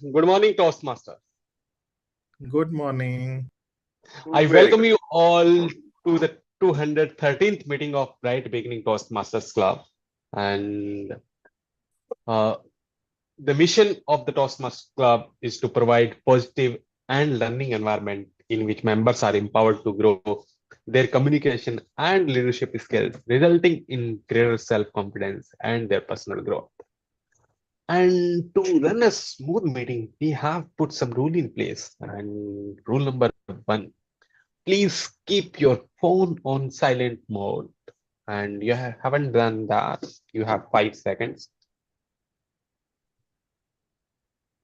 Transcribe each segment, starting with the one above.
Good morning, Toastmasters. Good morning. I welcome you all to the 213th meeting of Bright Beginning Toastmasters Club. And uh, the mission of the Toastmasters Club is to provide positive and learning environment in which members are empowered to grow their communication and leadership skills, resulting in greater self-confidence and their personal growth. And to run a smooth meeting, we have put some rule in place. And rule number one, please keep your phone on silent mode. And you haven't done that, you have 5 seconds.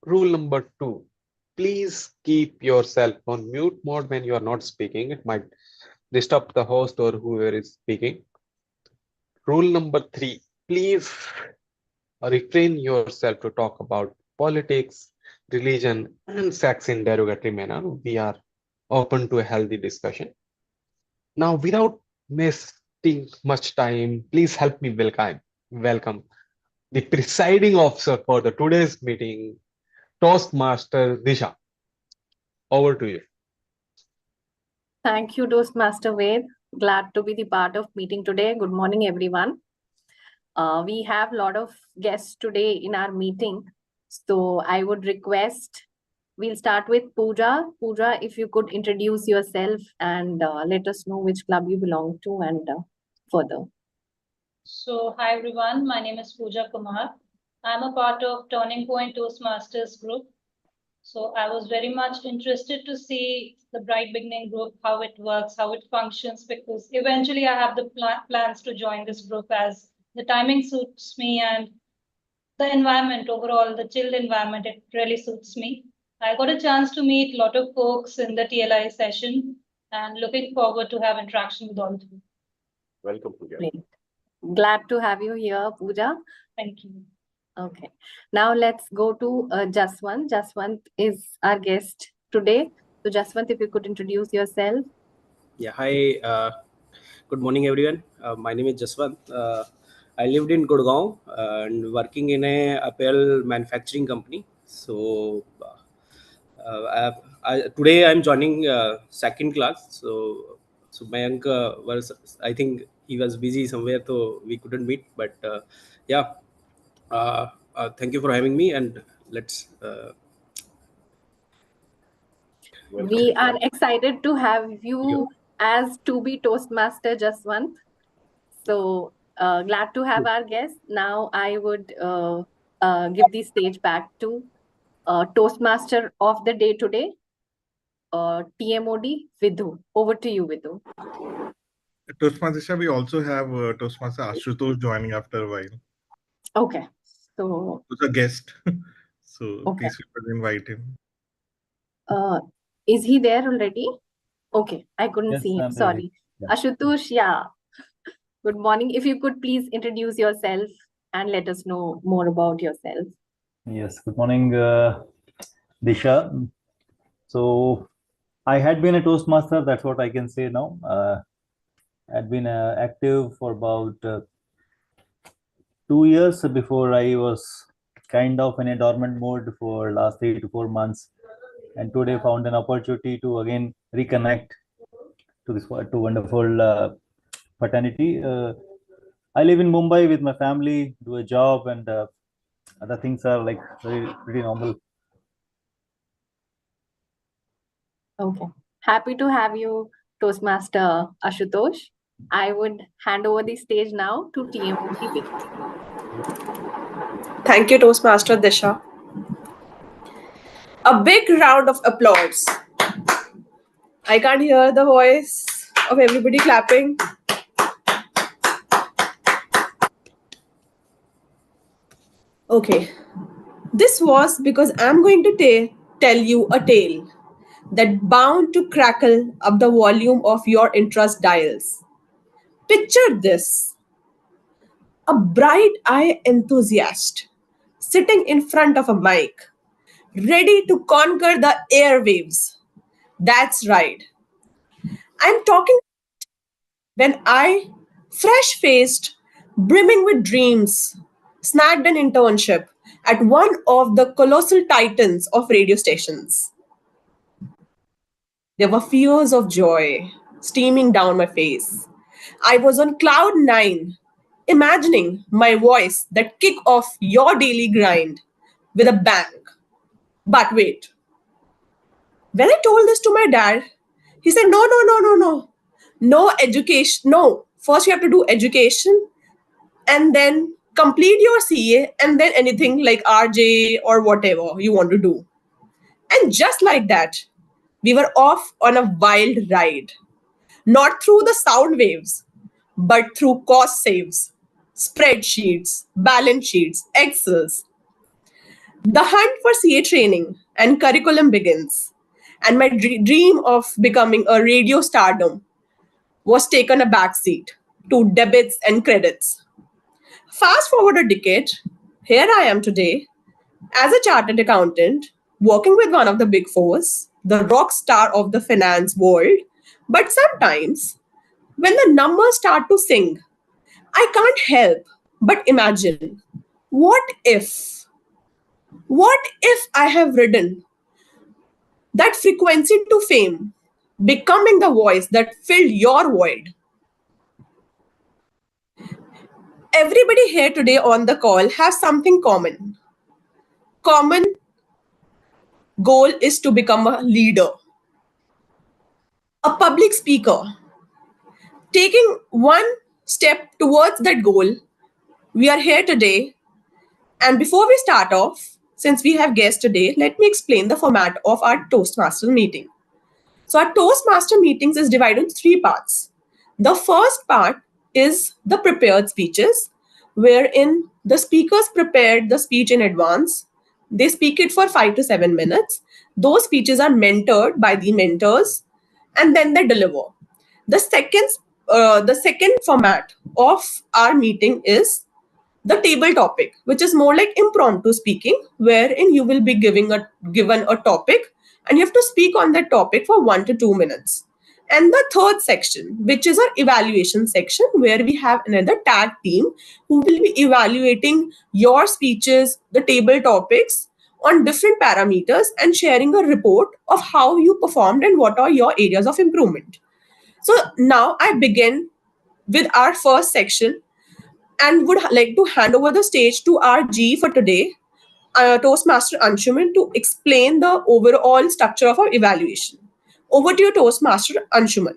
Rule number two, please keep yourself on mute mode when you are not speaking. It might disturb the host or whoever is speaking. Rule number three, please refrain yourself to talk about politics, religion, and sex in derogatory manner. We are open to a healthy discussion. Now, without wasting much time, please help me welcome the presiding officer for the today's meeting, Toastmaster Disha. Over to you. Thank you, Toastmaster Ved. Glad to be the part of meeting today. Good morning, everyone. We have a lot of guests today in our meeting. So I would request, we'll start with Pooja. Pooja, if you could introduce yourself and let us know which club you belong to and further. So, hi everyone, my name is Pooja Kumar. I'm a part of Turning Point Toastmasters group. So I was very much interested to see the Bright Beginning group, how it works, how it functions, because eventually I have the plans to join this group as the timing suits me and the environment overall, the chilled environment, it really suits me. I got a chance to meet a lot of folks in the TLI session and looking forward to have interaction with all of you. Welcome, Pooja. Great. Glad to have you here, Pooja. Thank you. Okay. Now let's go to Jaswant. Jaswant is our guest today. So Jaswant, if you could introduce yourself. Yeah, hi. Good morning, everyone. My name is Jaswant. I lived in Gurgaon and working in a apparel manufacturing company. So today I'm joining second class. So Mayank was, I think he was busy somewhere, so we couldn't meet. But yeah, thank you for having me, and let's. We are excited to have you as to be Toastmaster Jaswant. So glad to have our guest. Now I would give the stage back to Toastmaster of the day today, TMOD Vidhu. Over to you, Vidhu. Toastmaster, we also have Toastmaster Ashutosh joining after a while. Okay. So Who's a guest. So okay. please people invite him. Is he there already? Okay, I couldn't Yes, see him. I'm Sorry. ready. Yeah. Ashutosh, yeah. Good morning. If you could please introduce yourself and let us know more about yourself. Yes, good morning, Disha. So I had been a Toastmaster, that's what I can say now. I'd been active for about 2 years before I was kind of in a dormant mode for last 3 to 4 months. And today found an opportunity to again reconnect to this wonderful fraternity. I live in Mumbai with my family, do a job, and other things are like pretty normal. Okay. Happy to have you, Toastmaster Ashutosh. I would hand over the stage now to TMOD. Thank you, Toastmaster Disha. A big round of applause. I can't hear the voice of everybody clapping. Okay. This was because I'm going to tell you a tale that bound to crackle up the volume of your interest dials. Picture this: a bright eye enthusiast sitting in front of a mic, ready to conquer the airwaves. That's right. I'm talking when I, fresh faced, brimming with dreams, snagged an internship at one of the colossal titans of radio stations. There were tears of joy streaming down my face. I was on cloud nine, imagining my voice that kick off your daily grind with a bang. But wait, when I told this to my dad, he said, no, no, no, no, no. No education. No. First, you have to do education and then complete your CA and then anything like RJ or whatever you want to do. And just like that, we were off on a wild ride. Not through the sound waves, but through cost saves, spreadsheets, balance sheets, Excels. The hunt for CA training and curriculum begins, and my dream of becoming a radio stardom was taken a backseat to debits and credits. Fast forward a decade, here I am today as a chartered accountant working with one of the big fours, the rock star of the finance world. But sometimes, when the numbers start to sing, I can't help but imagine what if I have ridden that frequency to fame, becoming the voice that filled your void? Everybody here today on the call has something common. Common goal is to become a leader, a public speaker. Taking one step towards that goal, we are here today. And before we start off, since we have guests today, let me explain the format of our Toastmasters meeting. So our Toastmaster meetings is divided into three parts. The first part is the prepared speeches, wherein the speakers prepared the speech in advance. They speak it for 5 to 7 minutes. Those speeches are mentored by the mentors, and then they deliver. The second format of our meeting is the table topic, which is more like impromptu speaking, wherein you will be given a topic and you have to speak on that topic for 1 to 2 minutes. And the third section, which is our evaluation section, where we have another tag team who will be evaluating your speeches, the table topics on different parameters and sharing a report of how you performed and what are your areas of improvement. So now I begin with our first section and would like to hand over the stage to our G for today, Toastmaster Anshuman, to explain the overall structure of our evaluation. Over to you, Toastmaster Anshuman.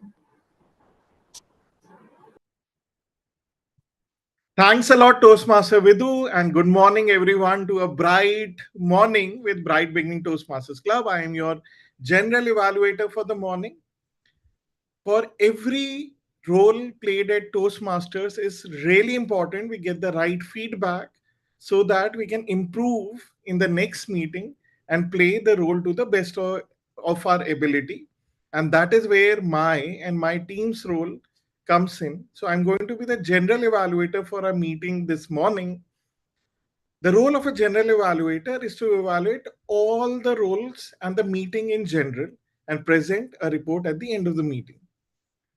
Thanks a lot, Toastmaster Vidhu, and good morning, everyone, to a bright morning with Bright Beginning Toastmasters Club. I am your general evaluator for the morning. For every role played at Toastmasters is really important we get the right feedback so that we can improve in the next meeting and play the role to the best of our ability. And that is where my and my team's role comes in. So I'm going to be the general evaluator for our meeting this morning. The role of a general evaluator is to evaluate all the roles and the meeting in general and present a report at the end of the meeting.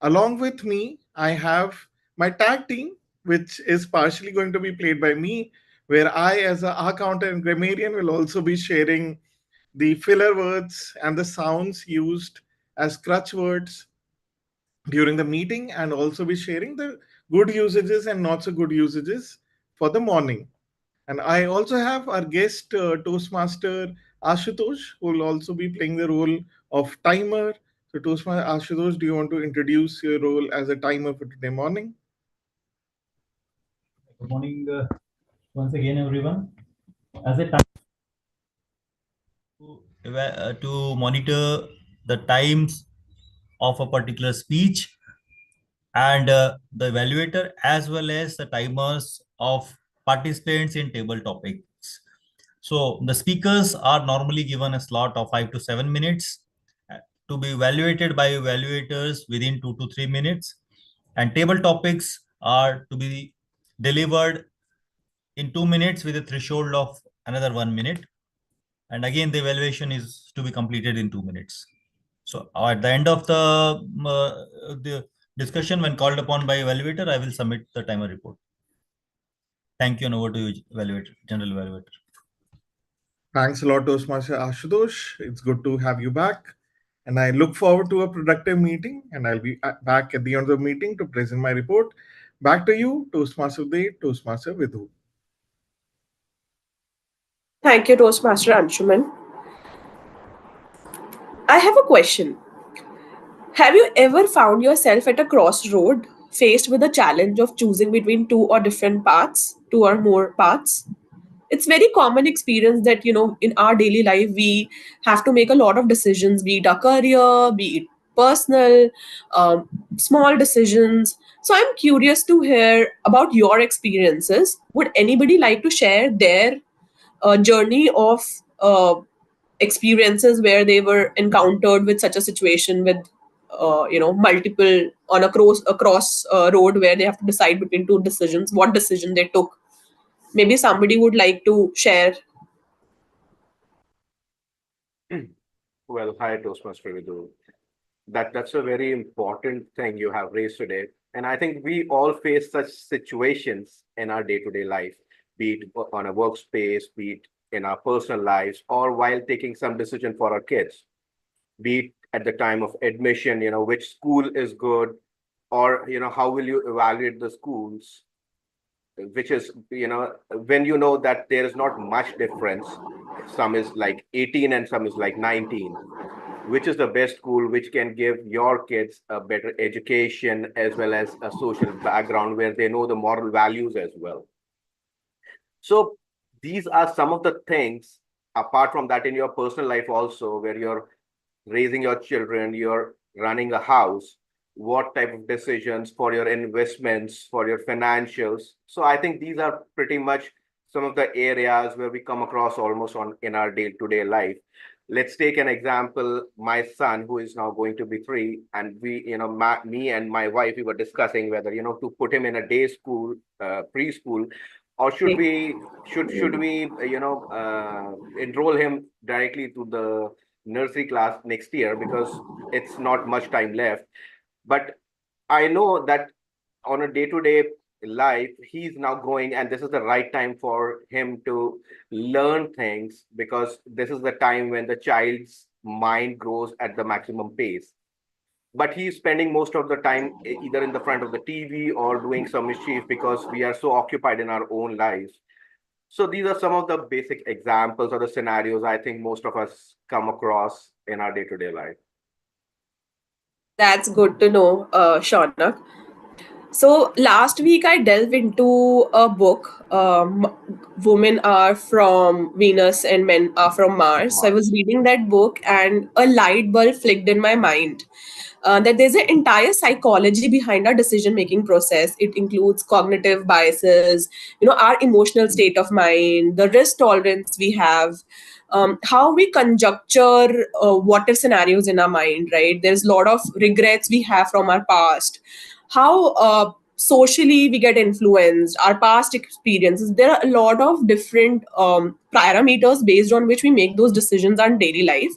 Along with me, I have my tag team, which is partially going to be played by me, where I, as an accountant and grammarian, will also be sharing the filler words and the sounds used as crutch words during the meeting, and also be sharing the good usages and not so good usages for the morning. And I also have our guest Toastmaster Ashutosh, who will also be playing the role of timer. So Toastmaster Ashutosh, do you want to introduce your role as a timer for today morning? Good morning once again, everyone. As a time to monitor the times of a particular speech and the evaluator as well as the timers of participants in table topics. So the speakers are normally given a slot of 5 to 7 minutes to be evaluated by evaluators within 2 to 3 minutes, and table topics are to be delivered in 2 minutes with a threshold of another 1 minute. And again, the evaluation is to be completed in 2 minutes. So at the end of the discussion, when called upon by evaluator, I will submit the timer report. Thank you, and over to you, evaluator, general evaluator. Thanks a lot, Toastmaster Ashutosh. It's good to have you back. And I look forward to a productive meeting. And I'll be back at the end of the meeting to present my report. Back to you, Toastmaster Uday, Toastmaster Vidhu. Thank you, Toastmaster Anshuman. I have a question. Have you ever found yourself at a crossroad faced with the challenge of choosing between two or more paths? It's very common experience that, in our daily life, we have to make a lot of decisions, be it a career, be it personal, um, small decisions. So I'm curious to hear about your experiences. Would anybody like to share their journey of experiences where they were encountered with such a situation with multiple on a cross road where they have to decide between two decisions, what decision they took? Maybe somebody would like to share. Well, hi, Toastmaster Vidhu. That's a very important thing you have raised today. And I think we all face such situations in our day-to-day life, be it on a workspace, be it in our personal lives, or while taking some decision for our kids, be it at the time of admission, which school is good, or, how will you evaluate the schools, which is, when you know that there is not much difference, some is like 18 and some is like 19, which is the best school which can give your kids a better education as well as a social background where they know the moral values as well. So these are some of the things apart from that in your personal life also, where you're raising your children, you're running a house, what type of decisions for your investments, for your financials. So I think these are pretty much some of the areas where we come across almost on in our day-to-day life. Let's take an example. My son, who is now going to be 3, and we, me and my wife, we were discussing whether, to put him in a day school, preschool, or should we, enroll him directly to the nursery class next year, because it's not much time left. But I know that on a day-to-day life, he's now growing, and this is the right time for him to learn things, because this is the time when the child's mind grows at the maximum pace. But he's spending most of the time either in the front of the TV or doing some mischief, because we are so occupied in our own lives. So these are some of the basic examples or the scenarios I think most of us come across in our day-to-day life. That's good to know, Shaunak. So last week I delved into a book. Women are from Venus and men are from Mars. So I was reading that book and a light bulb flicked in my mind. That there's an entire psychology behind our decision making process. It includes cognitive biases, our emotional state of mind, the risk tolerance we have, how we conjecture what if scenarios in our mind, right? There's a lot of regrets we have from our past, how socially we get influenced, our past experiences. There are a lot of different parameters based on which we make those decisions on daily life.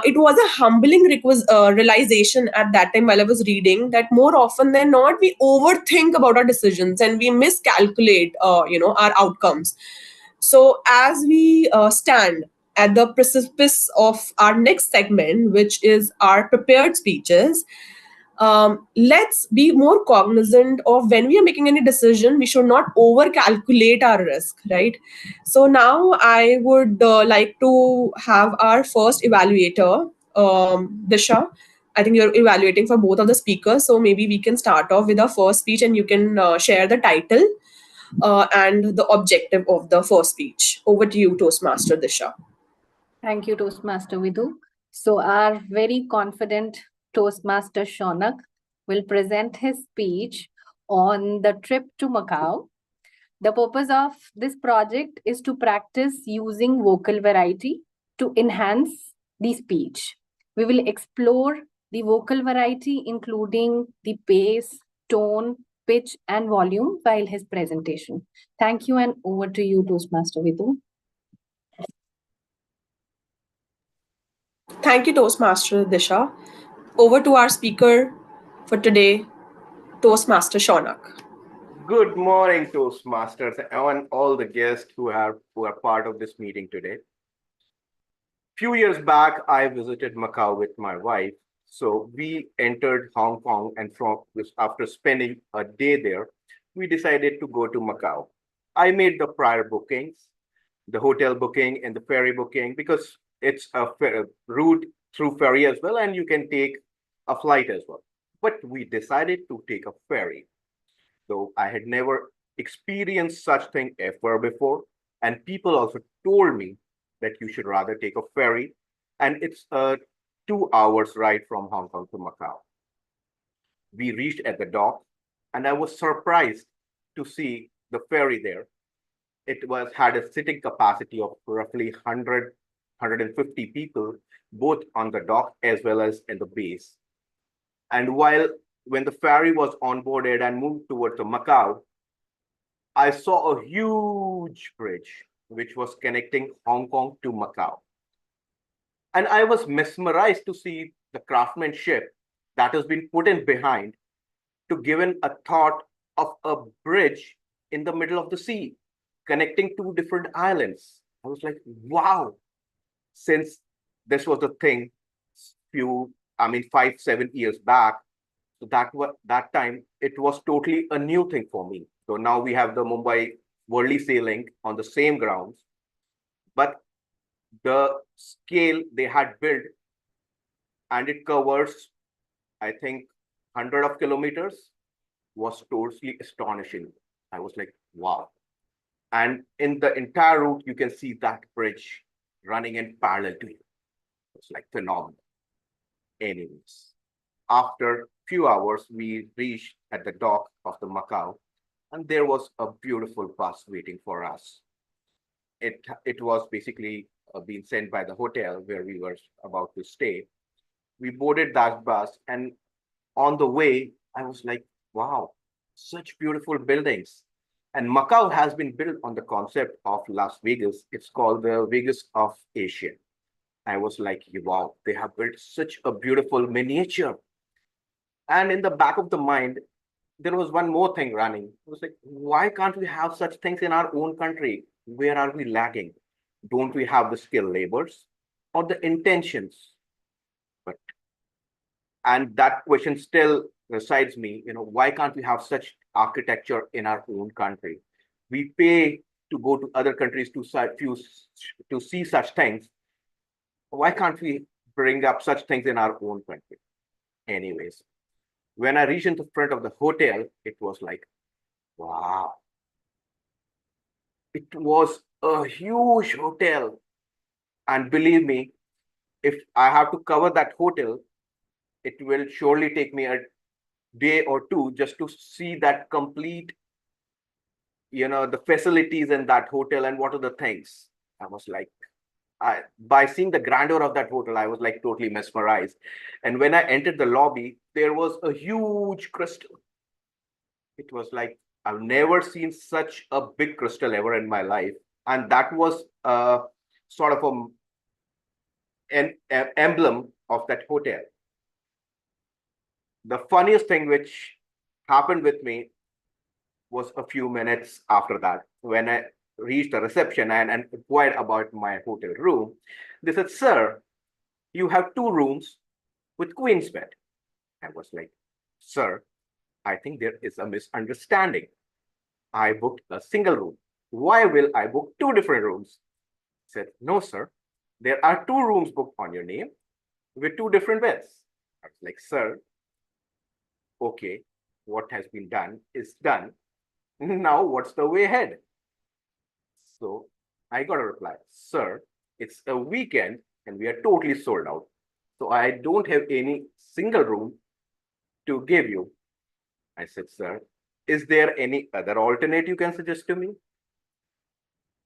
It was a humbling realization at that time while I was reading that more often than not, we overthink about our decisions and we miscalculate, our outcomes. So as we stand at the precipice of our next segment, which is our prepared speeches, let's be more cognizant of when we are making any decision, we should not over calculate our risk, right? So now I would like to have our first evaluator, Disha. I think you're evaluating for both of the speakers, so maybe we can start off with our first speech and you can share the title and the objective of the first speech. Over to you, Toastmaster Disha. Thank you, Toastmaster Vidhu. So our very confident Toastmaster Shaunak will present his speech on the trip to Macau. The purpose of this project is to practice using vocal variety to enhance the speech. We will explore the vocal variety, including the pace, tone, pitch, and volume while his presentation. Thank you, and over to you, Toastmaster Vidhu. Thank you, Toastmaster Disha. Over to our speaker for today, Toastmaster Shaunak. Good morning, Toastmasters, and all the guests who are part of this meeting today. Few years back, I visited Macau with my wife. So we entered Hong Kong, and after spending a day there, we decided to go to Macau. I made the prior bookings, the hotel booking and the ferry booking, because it's a route through ferry as well, and you can take a flight as well. But we decided to take a ferry. So I had never experienced such thing ever before. And people also told me that you should rather take a ferry. And it's a 2 hours ride from Hong Kong to Macau. We reached at the dock, and I was surprised to see the ferry there. It had a sitting capacity of roughly 150 people, both on the dock as well as in the base. And when the ferry was onboarded and moved towards the Macau, I saw a huge bridge which was connecting Hong Kong to Macau. And I was mesmerized to see the craftsmanship that has been put in behind to given a thought of a bridge in the middle of the sea, connecting two different islands. I was like, wow. Since this was the thing 5-7 years back, so that time it was totally a new thing for me. So now we have the Mumbai Worldly Sailing on the same grounds, but the scale they had built, and it covers, I think, 100 kilometers, was totally astonishing. I was like, wow. And in the entire route, you can see that bridge running in parallel to you. It's like phenomenal. Anyways, after few hours, we reached at the dock of the Macau, and there was a beautiful bus waiting for us. It was basically being sent by the hotel where we were about to stay. We boarded that bus, and on the way, I was like, wow, such beautiful buildings. And Macau has been built on the concept of Las Vegas. It's called the Vegas of Asia. I was like, wow, they have built such a beautiful miniature. And in the back of the mind, there was one more thing running. It was like, why can't we have such things in our own country? Where are we lagging? Don't we have the skilled labors or the intentions? And that question still resides me, why can't we have such architecture in our own country? We pay to go to other countries to see such things. Why can't we bring up such things in our own country? Anyways, when I reached in the front of the hotel, it was like, wow. It was a huge hotel. And believe me, if I have to cover that hotel, it will surely take me a day or two just to see that complete, the facilities in that hotel and what are the things. I was like, by seeing the grandeur of that hotel, I was like totally mesmerized. And when I entered the lobby, there was a huge crystal. It was like, I've never seen such a big crystal ever in my life. And that was sort of an emblem of that hotel. The funniest thing which happened with me was a few minutes after that, when I reached the reception and inquired about my hotel room. They said, sir, you have 2 rooms with queen's bed. I was like, sir, I think there is a misunderstanding. I booked a single room. Why will I book 2 different rooms? He said, no, sir, there are 2 rooms booked on your name with 2 different beds. I was like, sir, okay, what has been done is done. Now what's the way ahead? So I got a reply, sir, it's a weekend and we are totally sold out. So I don't have any single room to give you. I said, sir, is there any other alternate you can suggest to me?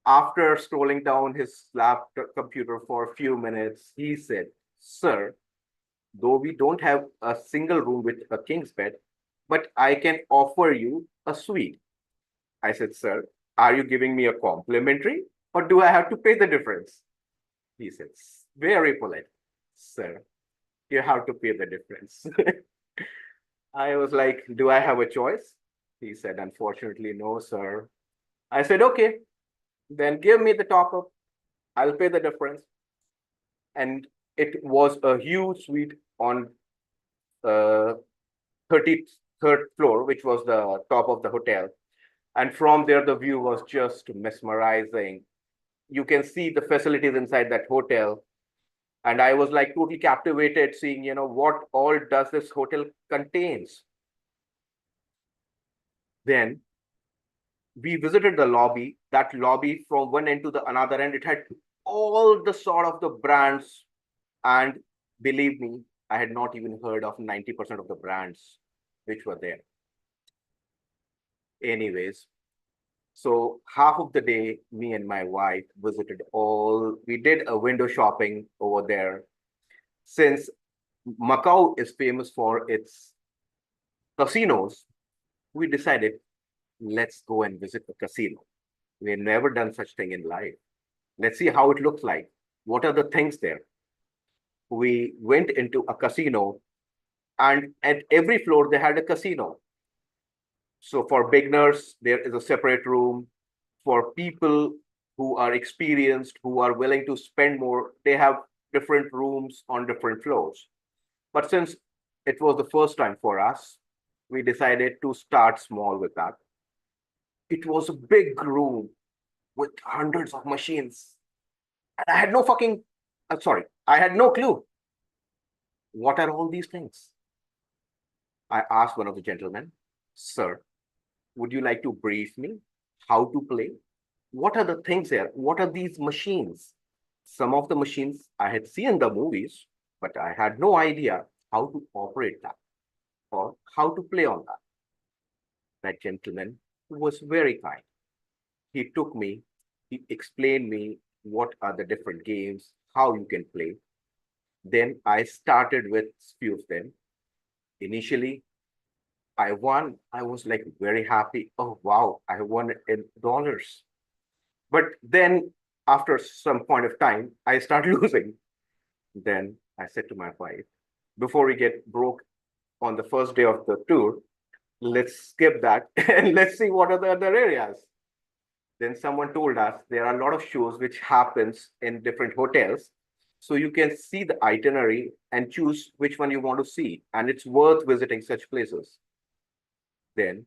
After scrolling down his laptop computer for a few minutes, he said, sir, though we don't have a single room with a king's bed, but I can offer you a suite. I said, sir, are you giving me a complimentary or do I have to pay the difference? He said, very polite, sir, you have to pay the difference. I was like, do I have a choice? He said, unfortunately, no, sir. I said, okay, then give me the top up. I'll pay the difference. And it was a huge suite on 33rd floor, which was the top of the hotel. And from there, the view was just mesmerizing. You can see the facilities inside that hotel. And I was like totally captivated seeing, what all does this hotel contains. Then we visited the lobby. That lobby from one end to the another end, it had all the sort of the brands. And believe me, I had not even heard of 90% of the brands which were there. Anyways, so half of the day, me and my wife we did a window shopping over there. Since Macau is famous for its casinos, we decided, let's go and visit the casino. We had never done such thing in life. Let's see how it looks like. What are the things there? We went into a casino, and at every floor they had a casino. So for beginners, there is a separate room. For people who are experienced, who are willing to spend more, they have different rooms on different floors. But since it was the first time for us, we decided to start small with that. It was a big room with hundreds of machines. And I had I had no clue. What are all these things? I asked one of the gentlemen, sir, would you like to brief me how to play? What are the things here? What are these machines? Some of the machines I had seen in the movies, but I had no idea how to operate that or how to play on that. That gentleman was very kind. He took me, he explained me what are the different games, how you can play. Then I started with few of them. Initially, I won. I was like very happy. Oh, wow, I won in dollars. But then after some point of time, I start losing. Then I said to my wife, before we get broke on the first day of the tour, let's skip that and let's see what are the other areas. Then someone told us there are a lot of shows which happens in different hotels. So you can see the itinerary and choose which one you want to see. And it's worth visiting such places. Then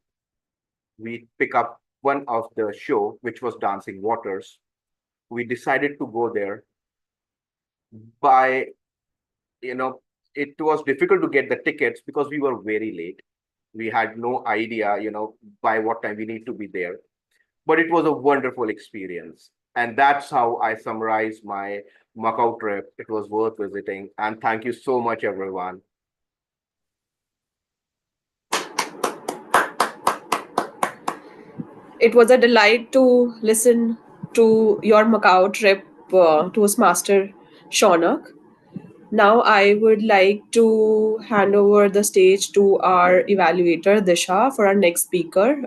we pick up one of the show, which was Dancing Waters. We decided to go there. By, it was difficult to get the tickets because we were very late. We had no idea, by what time we need to be there. But it was a wonderful experience. And that's how I summarize my Macau trip. It was worth visiting. And thank you so much, everyone. It was a delight to listen to your Macau trip, Toastmaster Shaunak. Now I would like to hand over the stage to our evaluator Disha for our next speaker.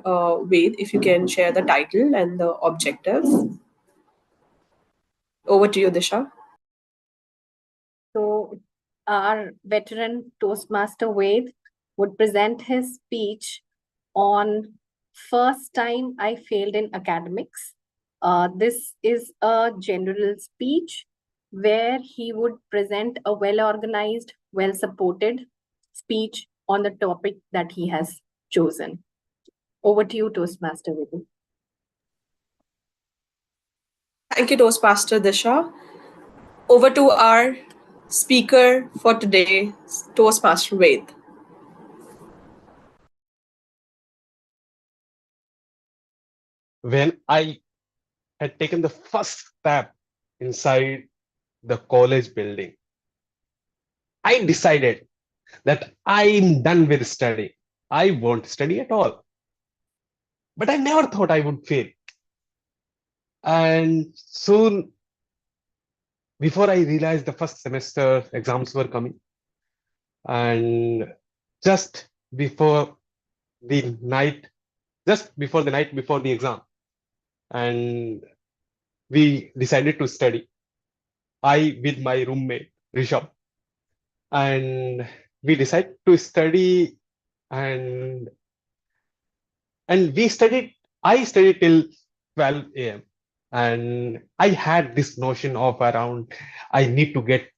Ved, if you can share the title and the objectives. Over to you, Disha. So, our veteran Toastmaster Ved would present his speech on first time I failed in academics. This is a general speech where he would present a well-organized, well-supported speech on the topic that he has chosen. Over to you, Toastmaster Ved. Thank you, Toastmaster Disha. Over to our speaker for today, Toastmaster Ved. When I had taken the first step inside the college building, I decided that I'm done with study. I won't study at all. But I never thought I would fail. And soon, before I realized the first semester exams were coming, and just before the night, before the exam, and we decided to study. I with my roommate Rishabh, and we decided to study, and And I studied till 12 a.m. And I had this notion of around, I need to get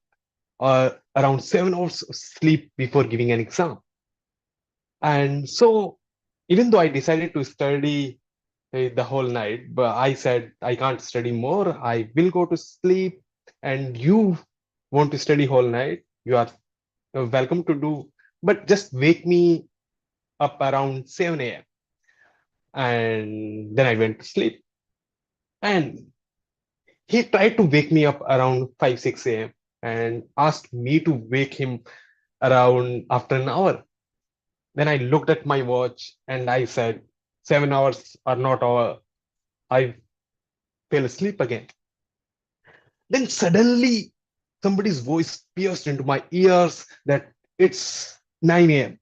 around 7 hours of sleep before giving an exam. And so, even though I decided to study the whole night, but I said, I can't study more. I will go to sleep. And you want to study whole night? You are welcome to do, but just wake me up around 7 a.m. And then I went to sleep. And he tried to wake me up around 5, 6 a.m. and asked me to wake him around after an hour. Then I looked at my watch and I said, 7 hours are not over. I fell asleep again. Then suddenly somebody's voice pierced into my ears that it's 9 a.m.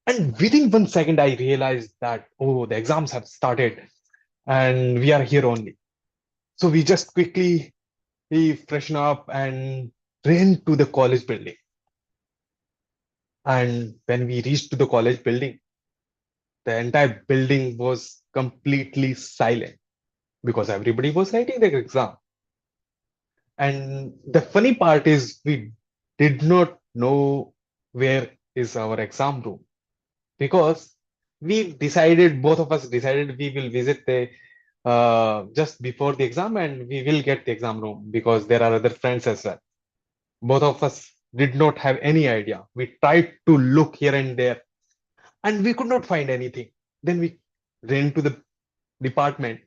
And within 1 second, I realized that, oh, the exams have started and we are here only. So we just quickly freshen up and ran to the college building. And when we reached to the college building, the entire building was completely silent because everybody was writing their exam. And the funny part is we did not know where is our exam room because both of us decided we will visit the just before the exam and we will get the exam room because there are other friends as well. Both of us did not have any idea. We tried to look here and there and we could not find anything. Then we ran to the department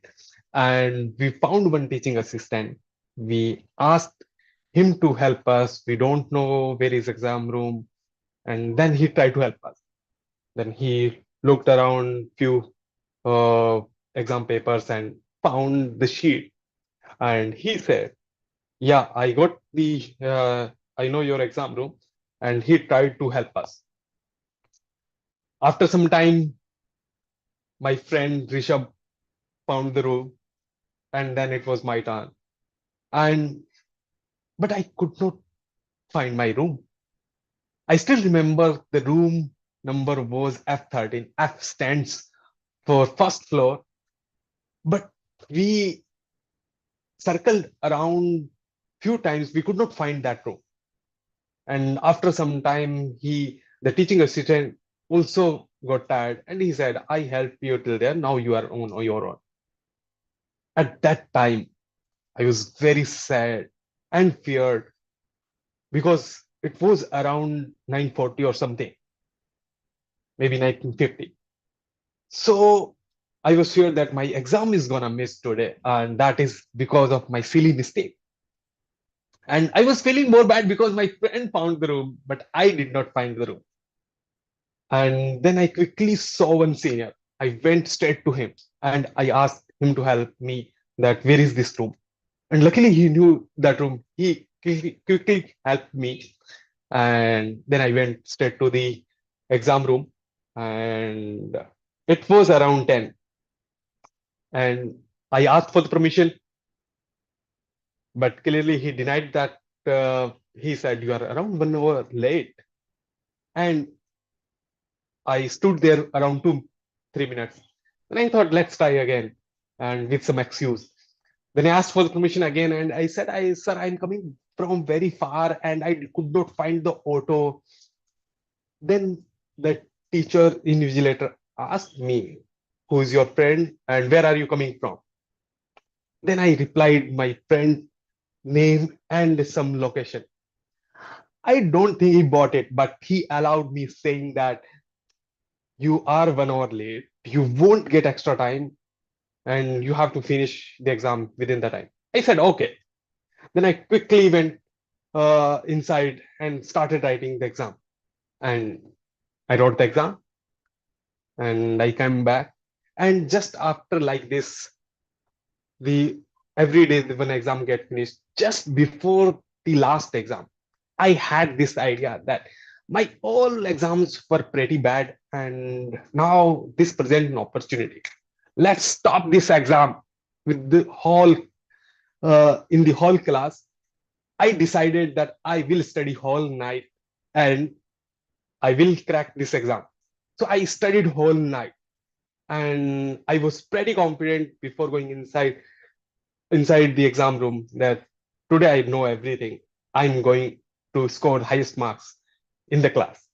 and we found one teaching assistant. We asked him to help us. We don't know where is exam room. And then he tried to help us. Then he looked around few exam papers and found the sheet. And he said, yeah, I know your exam room. And he tried to help us. After some time, my friend Rishabh found the room and then it was my turn. But I could not find my room. I still remember the room number was F13. F stands for first floor, but we circled around few times. We could not find that room. And after some time, the teaching assistant also got tired and he said, I helped you till there. Now you are on your own. At that time, I was very sad and feared because it was around 9:40 or something, maybe 1950. So I was sure that my exam is gonna miss today, and that is because of my silly mistake. And I was feeling more bad because my friend found the room, but I did not find the room. And then I quickly saw one senior. I went straight to him and I asked him to help me that where is this room? And luckily he knew that room. He quickly helped me. And then I went straight to the exam room and it was around 10. And I asked for the permission, but clearly he denied that. He said, you are around 1 hour late. And I stood there around 3 minutes. And I thought, let's try again and with some excuse. Then I asked for the permission again and I said, sir, I'm coming from very far and I could not find the auto. Then the teacher invigilator asked me, who is your friend and where are you coming from? Then I replied my friend name and some location. I don't think he bought it, but he allowed me saying that you are 1 hour late, you won't get extra time, and you have to finish the exam within the time. I said, okay. Then I quickly went inside and started writing the exam. And I wrote the exam and I came back. And just after like this, every day when exam get finished, just before the last exam, I had this idea that my all exams were pretty bad and now this presents an opportunity. Let's stop this exam with the whole in the whole class. I decided that I will study whole night and I will crack this exam. So I studied whole night. and I was pretty confident before going inside the exam room that today I know everything. I'm going to score highest marks in the class.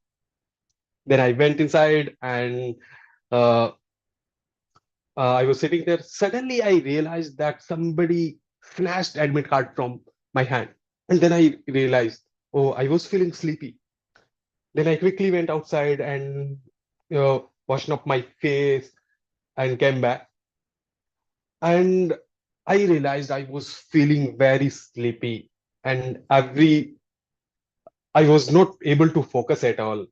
Then I went inside and uh, I was sitting there. Suddenly, I realized that somebody snatched admit card from my hand, and then I realized, oh, I was feeling sleepy. Then I quickly went outside and washed up my face and came back. And I realized I was feeling very sleepy, and I was not able to focus at all.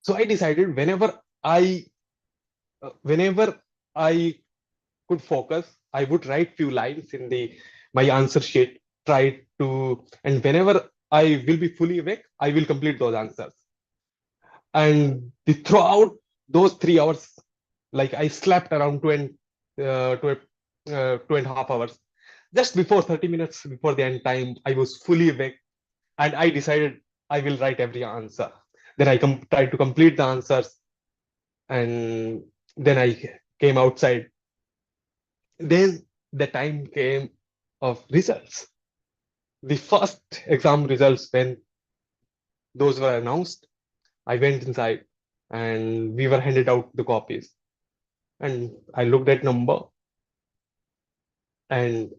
So I decided whenever I could focus, I would write few lines in the my answer sheet, try to, and whenever I will be fully awake, I will complete those answers. And throughout those 3 hours, like I slept around 2.5 hours. Just before 30 minutes before the end time, I was fully awake, and I decided I will write every answer. Then I tried to complete the answers, and then I came outside. Then the time came of results. The first exam results, when those were announced, I went inside and we were handed out the copies. And I looked at number and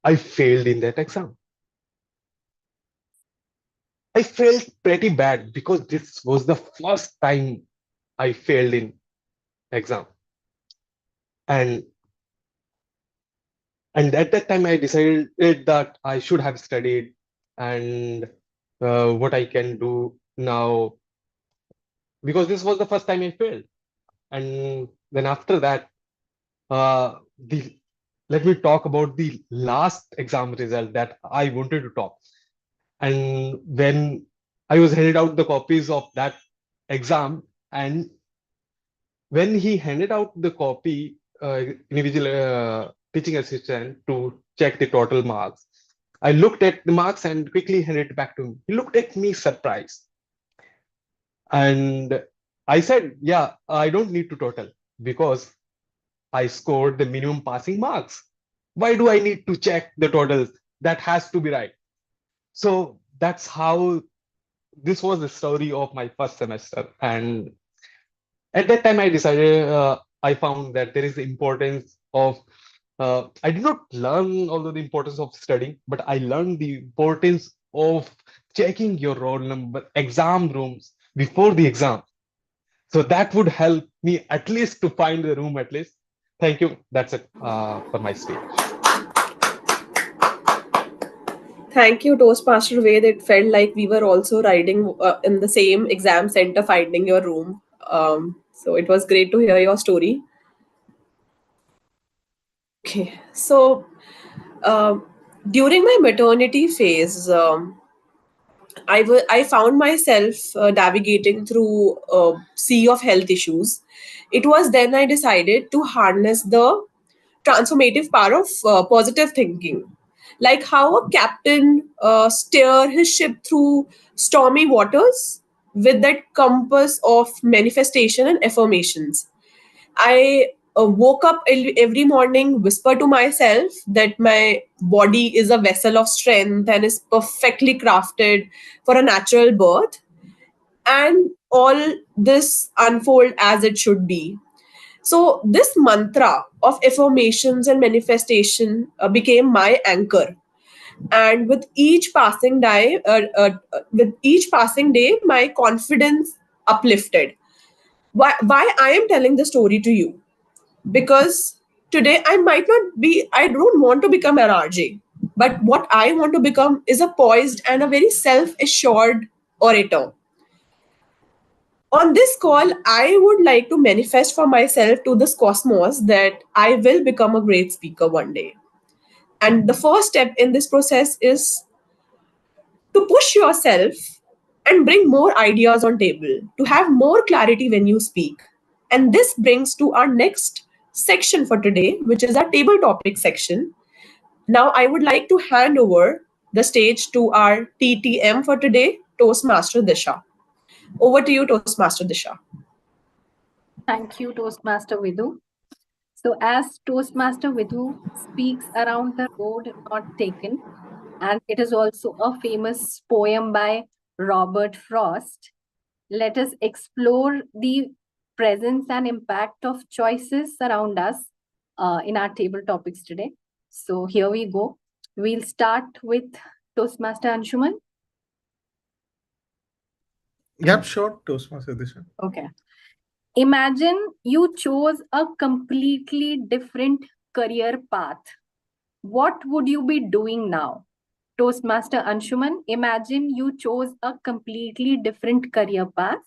I failed in that exam. I felt pretty bad because this was the first time I failed in exam. And at that time I decided that I should have studied and what I can do now, because this was the first time I failed. And then after that, the let me talk about the last exam result that I wanted to top. And when I was handed out the copies of that exam, and when he handed out the copy, individual teaching assistant to check the total marks, I looked at the marks and quickly handed it back to him. He looked at me surprised. And I said, yeah, I don't need to total because I scored the minimum passing marks. Why do I need to check the totals? That has to be right. So that's how this was the story of my first semester. And at that time, I decided, I found that there is the importance of, I did not learn although the importance of studying, but I learned the importance of checking your roll number, exam rooms before the exam. So that would help me at least to find the room at least. Thank you. That's it for my speech. Thank you, Toastmaster Ved. It felt like we were also riding in the same exam center, finding your room. So it was great to hear your story. Okay, so during my maternity phase, I found myself navigating through a sea of health issues. It was then I decided to harness the transformative power of positive thinking, like how a captain steer his ship through stormy waters with that compass of manifestation and affirmations. I woke up every morning, whisper to myself that my body is a vessel of strength and is perfectly crafted for a natural birth, and all this unfold as it should be. So this mantra of affirmations and manifestation became my anchor, and with each passing day, my confidence uplifted. Why I am telling the story to you? Because today I don't want to become an RJ, but what I want to become is a poised and a very self-assured orator. On this call, I would like to manifest for myself to this cosmos that I will become a great speaker one day. And the first step in this process is to push yourself and bring more ideas on table, to have more clarity when you speak. And this brings to our next section for today, which is our table topic section. Now I would like to hand over the stage to our TTM for today, Toastmaster Disha. Over to you, Toastmaster Disha. Thank you, Toastmaster Vidu. So as Toastmaster Vidhu speaks around the road not taken, and it is also a famous poem by Robert Frost, let us explore the presence and impact of choices around us in our table topics today. So here we go. We'll start with Toastmaster Anshuman. Yep, sure. Toastmaster Disha. Okay. Imagine you chose a completely different career path. What would you be doing now? Toastmaster Anshuman, imagine you chose a completely different career path.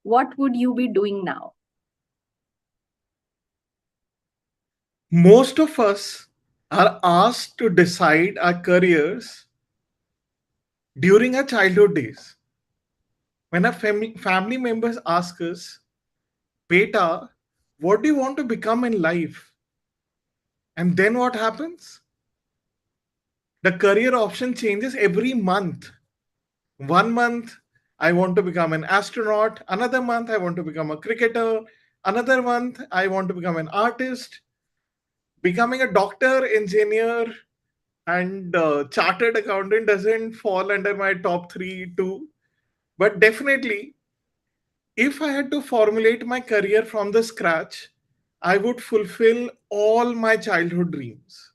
What would you be doing now? Most of us are asked to decide our careers during our childhood days. When our family members ask us, Beta, what do you want to become in life? And then what happens? The career option changes every month. 1 month, I want to become an astronaut. Another month, I want to become a cricketer. Another month, I want to become an artist. Becoming a doctor, engineer, and chartered accountant doesn't fall under my top three, too. But definitely, if I had to formulate my career from the scratch, I would fulfill all my childhood dreams.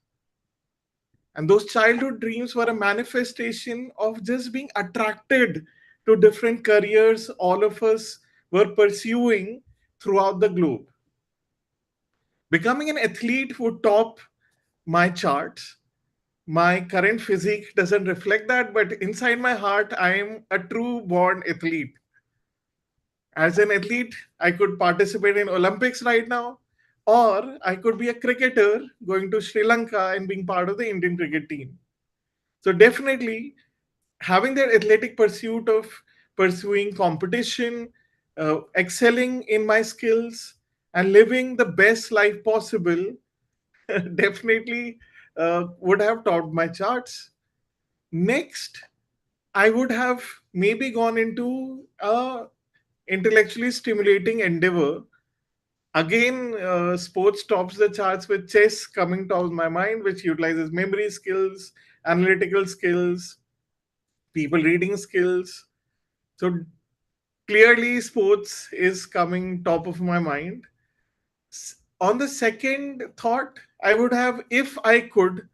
And those childhood dreams were a manifestation of just being attracted to different careers all of us were pursuing throughout the globe. Becoming an athlete would top my charts. My current physique doesn't reflect that, but inside my heart, I am a true born athlete. As an athlete, I could participate in Olympics right now, or I could be a cricketer going to Sri Lanka and being part of the Indian cricket team. So definitely having that athletic pursuit of pursuing competition, excelling in my skills, and living the best life possible definitely would have topped my charts. Next, I would have maybe gone into a intellectually stimulating endeavor. Again, sports tops the charts with chess coming top of my mind, which utilizes memory skills, analytical skills, people reading skills. So clearly, sports is coming top of my mind. On the second thought, I would have, if I could,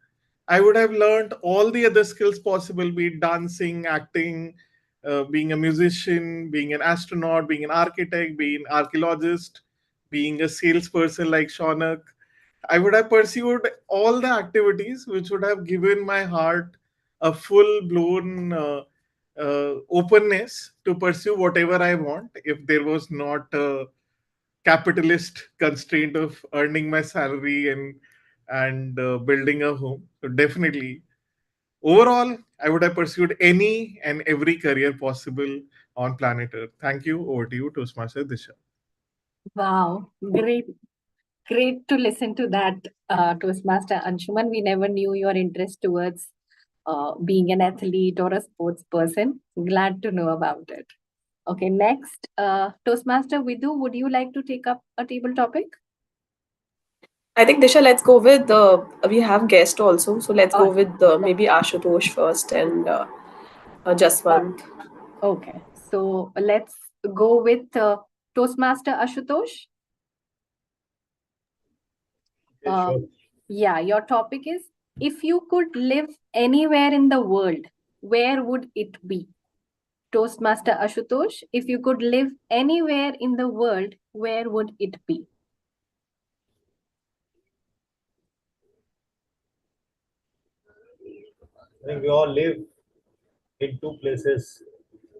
I would have learned all the other skills possible, be it dancing, acting, being a musician, being an astronaut, being an architect, being an archaeologist, being a salesperson like Shaunak. I would have pursued all the activities which would have given my heart a full blown openness to pursue whatever I want if there was not a capitalist constraint of earning my salary and building a home. So definitely, overall, I would have pursued any and every career possible on planet Earth. Thank you. Over to you, Toastmaster Disha. Wow, great to listen to that, Toastmaster Anshuman. We never knew your interest towards being an athlete or a sports person. Glad to know about it. Okay, next, Toastmaster Vidhu, would you like to take up a table topic? I think Disha, let's go with we have guest also, so let's go with maybe Ashutosh first and Jaswant. Okay, so let's go with Toastmaster Ashutosh. Sure. Yeah, your topic is, if you could live anywhere in the world, where would it be? Toastmaster Ashutosh, if you could live anywhere in the world, where would it be? I think we all live in two places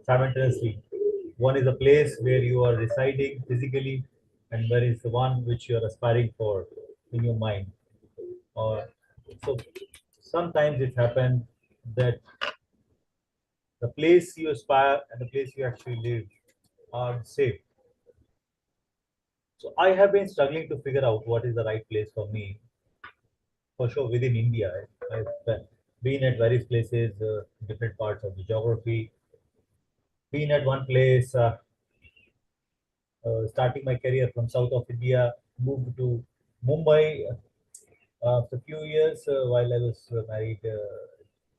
simultaneously. One is a place where you are residing physically, and where is the one which you are aspiring for in your mind. Or so sometimes it happens that the place you aspire and the place you actually live are safe. So I have been struggling to figure out what is the right place for me. For sure, within India, I've been at various places, different parts of the geography. Been at one place, starting my career from south of India, moved to Mumbai, after a few years while I was married,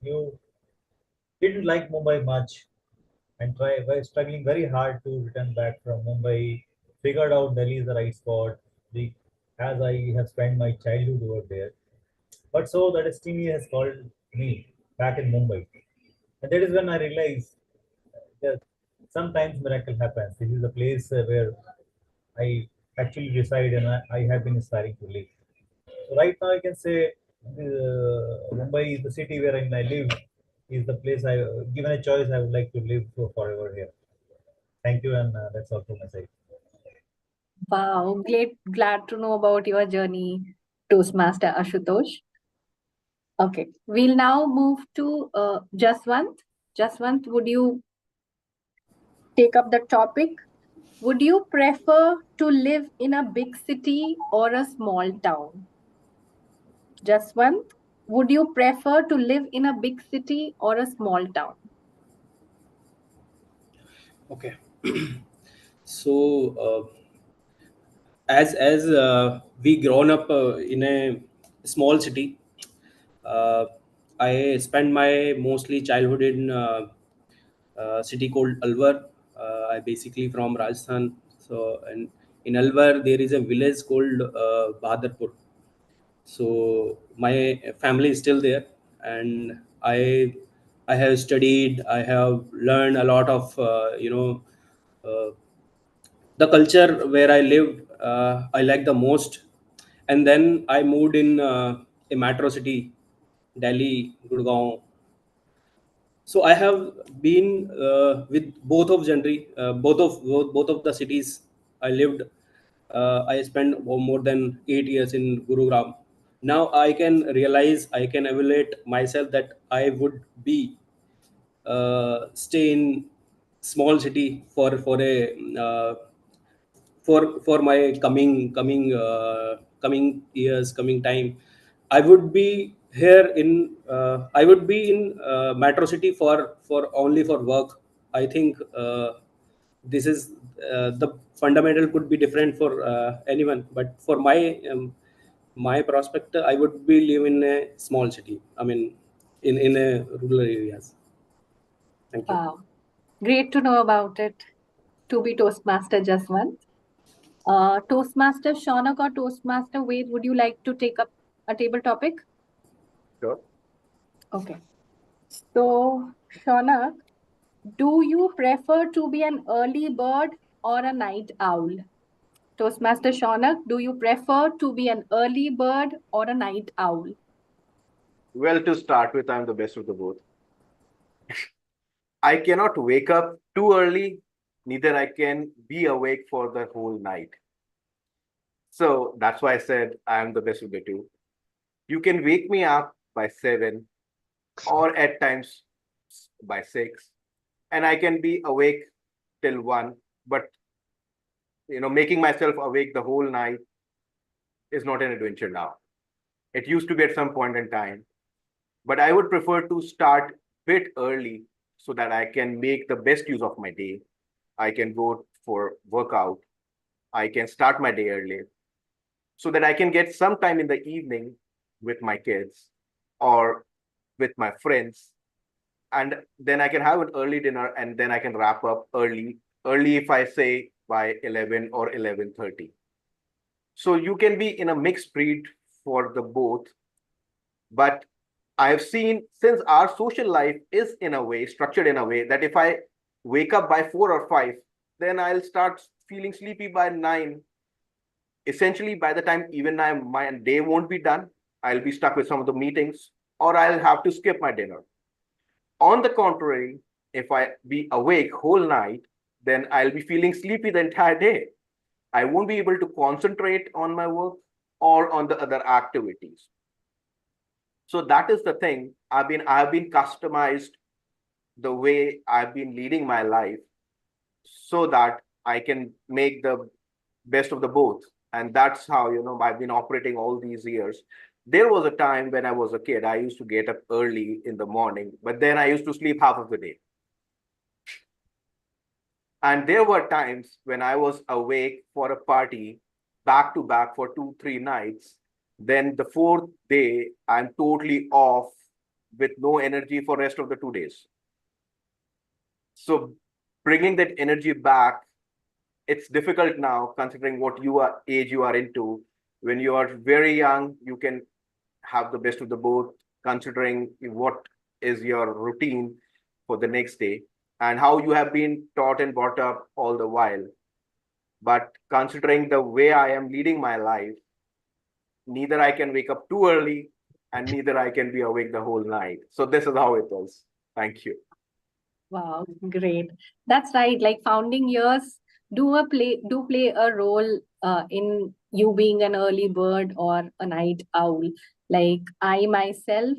you didn't like Mumbai much and were struggling very hard to return back from Mumbai. Figured out Delhi is the right spot, the, as I have spent my childhood over there. But so the destiny has called me back in Mumbai, and that is when I realized that sometimes miracle happens. This is a place where I actually reside and I have been aspiring to live. So right now, I can say Mumbai, the city where I live, is the place I, given a choice, I would like to live for forever here. Thank you, and that's all from my side. Wow, glad to know about your journey, Toastmaster Ashutosh. Okay, we'll now move to Jaswant. Jaswant, would you take up the topic? Would you prefer to live in a big city or a small town? Jaswant, would you prefer to live in a big city or a small town? Okay. So as we grown up in a small city, uh, I spent my mostly childhood in city called Alwar. I basically from Rajasthan. So and in Alwar there is a village called Bahadarpur. So my family is still there, and I have studied. I have learned a lot of uh, the culture where I lived. I like the most, and then I moved in a metro city, Delhi, Gurgaon. So I have been with both of genre, both of the cities I lived. I spent more than 8 years in Gurugram. Now I can realize, I can evaluate myself that I would be stay in small city uh, for my coming years, coming time. I would be here in I would be in metro city for only for work. I think this is the fundamental could be different for anyone, but for my prospect, I would be live in a small city, I mean in a rural areas. Thank you. Wow, great to know about it. To be Toastmaster Jaswant. Toastmaster Shaunak or Toastmaster Wade, would you like to take up a table topic? Sure. Okay. So, Shaunak, do you prefer to be an early bird or a night owl? Toastmaster Shaunak, do you prefer to be an early bird or a night owl? Well, to start with, I'm the best of the both. I cannot wake up too early, neither I can be awake for the whole night. So that's why I said I'm the best of the two. You can wake me up by 7 or at times by 6, and I can be awake till 1. But making myself awake the whole night is not an adventure now. It used to be at some point in time, but I would prefer to start bit early so that I can make the best use of my day. I can go for workout. I can start my day early so that I can get some time in the evening with my kids or with my friends. And then I can have an early dinner and then I can wrap up early. Early, if I say by 11 or 11:30. So you can be in a mixed breed for the both. But I've seen, since our social life is in a way structured in a way that if I wake up by 4 or 5, then I'll start feeling sleepy by 9. Essentially, by the time even my day won't be done, I'll be stuck with some of the meetings or I'll have to skip my dinner. On the contrary, if I be awake whole night, then I'll be feeling sleepy the entire day. I won't be able to concentrate on my work or on the other activities. So that is the thing. I've been customized the way I've been leading my life so that I can make the best of the both. And that's how I've been operating all these years. There was a time when I was a kid, I used to get up early in the morning, but then I used to sleep half of the day. And there were times when I was awake for a party back to back for 2-3 nights, then the fourth day I'm totally off with no energy for rest of the 2 days. So bringing that energy back, it's difficult now considering what age you are into. When you are very young, you can have the best of the both, considering what is your routine for the next day and how you have been taught and brought up all the while. But considering the way I am leading my life, neither I can wake up too early and neither I can be awake the whole night. So this is how it is. Thank you. Wow, great. That's right. Like founding years do play a role in you being an early bird or a night owl. Like I myself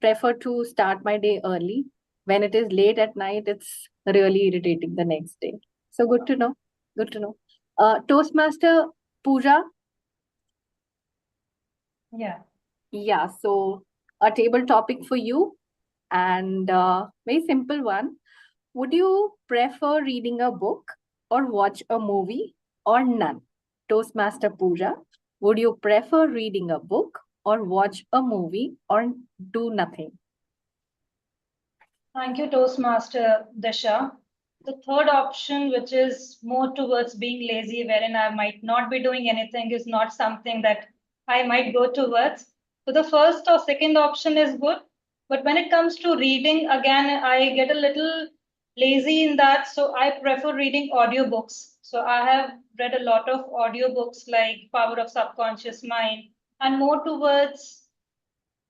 prefer to start my day early. When it is late at night, it's really irritating the next day. So good to know. Good to know. Toastmaster Pooja. Yeah. Yeah. So a table topic for you, and very simple one. Would you prefer reading a book or watch a movie or none? Toastmaster Pooja, would you prefer reading a book or watch a movie or do nothing? Thank you, Toastmaster Dasha. The third option, which is more towards being lazy, wherein I might not be doing anything, is not something that I might go towards. So the first or second option is good. But when it comes to reading, again, I get a little lazy in that. So I prefer reading audiobooks. So I have read a lot of audiobooks like Power of Subconscious Mind and more towards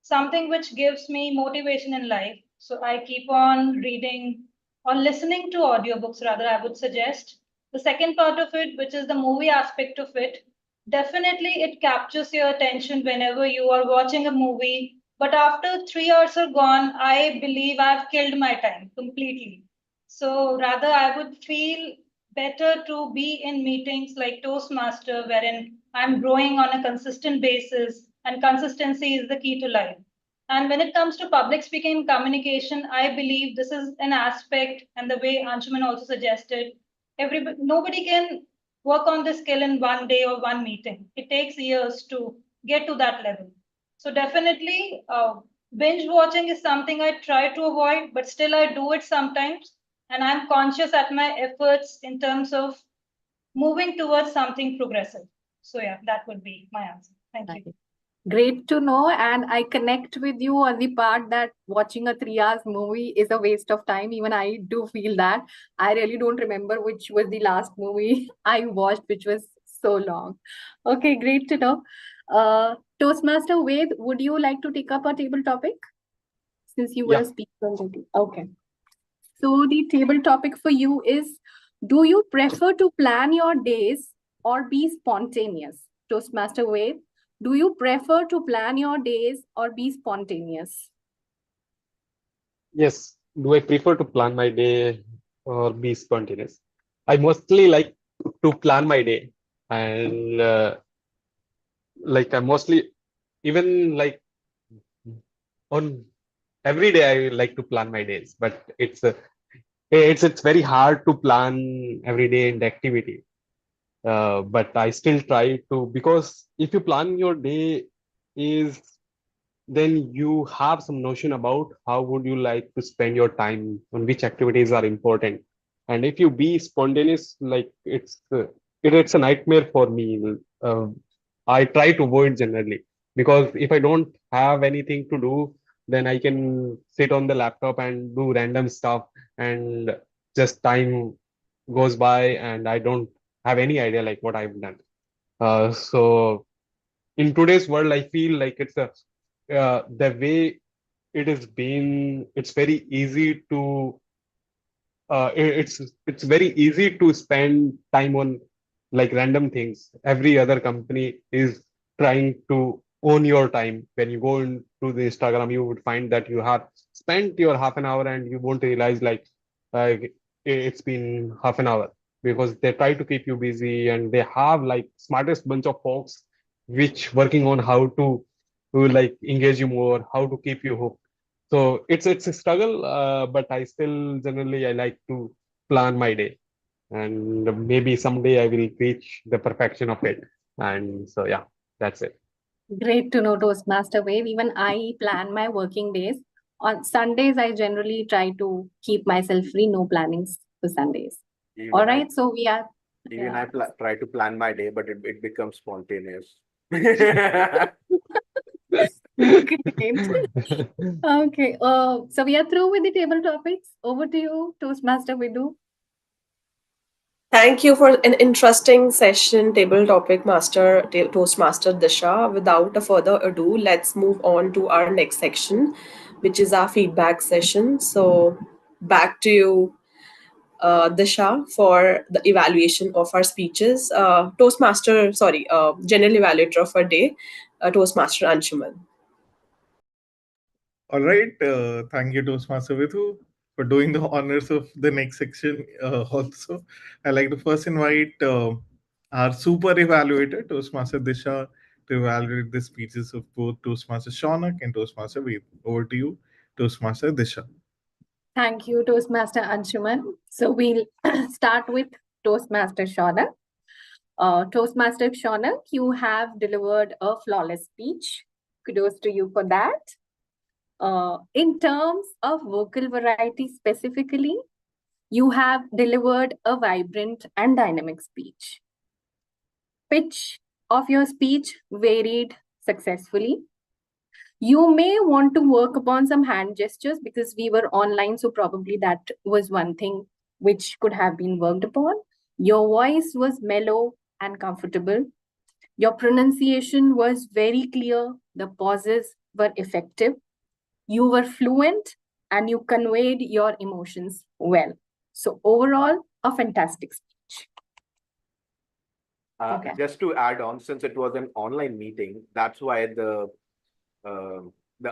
something which gives me motivation in life. So I keep on reading or listening to audiobooks, rather, I would suggest. The second part of it, which is the movie aspect of it, definitely it captures your attention whenever you are watching a movie. But after 3 hours are gone, I believe I've killed my time completely. So rather, I would feel better to be in meetings like Toastmaster, wherein I'm growing on a consistent basis, and consistency is the key to life. And when it comes to public speaking and communication, I believe this is an aspect, and the way Anshuman also suggested, nobody can work on this skill in one day or one meeting. It takes years to get to that level. So definitely, binge watching is something I try to avoid, but still I do it sometimes, and I'm conscious at my efforts in terms of moving towards something progressive. So yeah, that would be my answer. Thank you. Great to know. And I connect with you on the part that watching a 3 hours movie is a waste of time. Even I do feel that. I really don't remember which was the last movie I watched, which was so long. Okay, great to know. Toastmaster Ved, would you like to take up a table topic? Since you were a speaker already. Okay. So the table topic for you is, do you prefer to plan your days or be spontaneous? Toastmaster Ved, do you prefer to plan your days or be spontaneous? Yes. Do I prefer to plan my day or be spontaneous? I mostly like to plan my day, and like I mostly even like on every day I like to plan my days, but it's very hard to plan every day and activity. But I still try to, because if you plan your day is, then you have some notion about how would you like to spend your time, on which activities are important. And if you be spontaneous, like it's a nightmare for me. uh, I try to avoid generally, because if I don't have anything to do, then I can sit on the laptop and do random stuff, and just time goes by and I don't have any idea like what I've done. So in today's world, I feel like the way it has been, it's very easy to it's very easy to spend time on like random things. Every other company is trying to own your time. When you go into the Instagram, you would find that you have spent your half an hour and you won't realize like uh, it's been half an hour, because they try to keep you busy, and they have like smartest bunch of folks which working on how to like engage you more, how to keep you hooked. So it's a struggle, but I still generally I like to plan my day. and maybe someday I will reach the perfection of it. And so, yeah, that's it. Great to know, Toastmaster Wave. Even I plan my working days. On Sundays, I generally try to keep myself free, no plannings for Sundays. Even All I, right, so we are. even I try to plan my day, but it becomes spontaneous. Great. Okay, so we are through with the table topics. Over to you, Toastmaster Vidu. Thank you for an interesting session, table topic master, Toastmaster Disha. Without a further ado, let's move on to our next section, which is our feedback session. So, back to you, Disha, for the evaluation of our speeches. General evaluator of our day, Toastmaster Anshuman. All right. Thank you, Toastmaster Vidhu, for doing the honors of the next section. Also, I'd like to first invite our super evaluator, Toastmaster Disha, to evaluate the speeches of both Toastmaster Shaunak and Toastmaster Ved. Over to you, Toastmaster Disha. Thank you, Toastmaster Anshuman. So we'll start with Toastmaster Shaunak. Toastmaster Shaunak, you have delivered a flawless speech. Kudos to you for that. In terms of vocal variety specifically, you have delivered a vibrant and dynamic speech. Pitch of your speech varied successfully. You may want to work upon some hand gestures because we were online, so probably that was one thing which could have been worked upon. Your voice was mellow and comfortable. Your pronunciation was very clear. The pauses were effective. You were fluent and you conveyed your emotions well. So, overall, a fantastic speech. Okay. Just to add on, since it was an online meeting, that's why the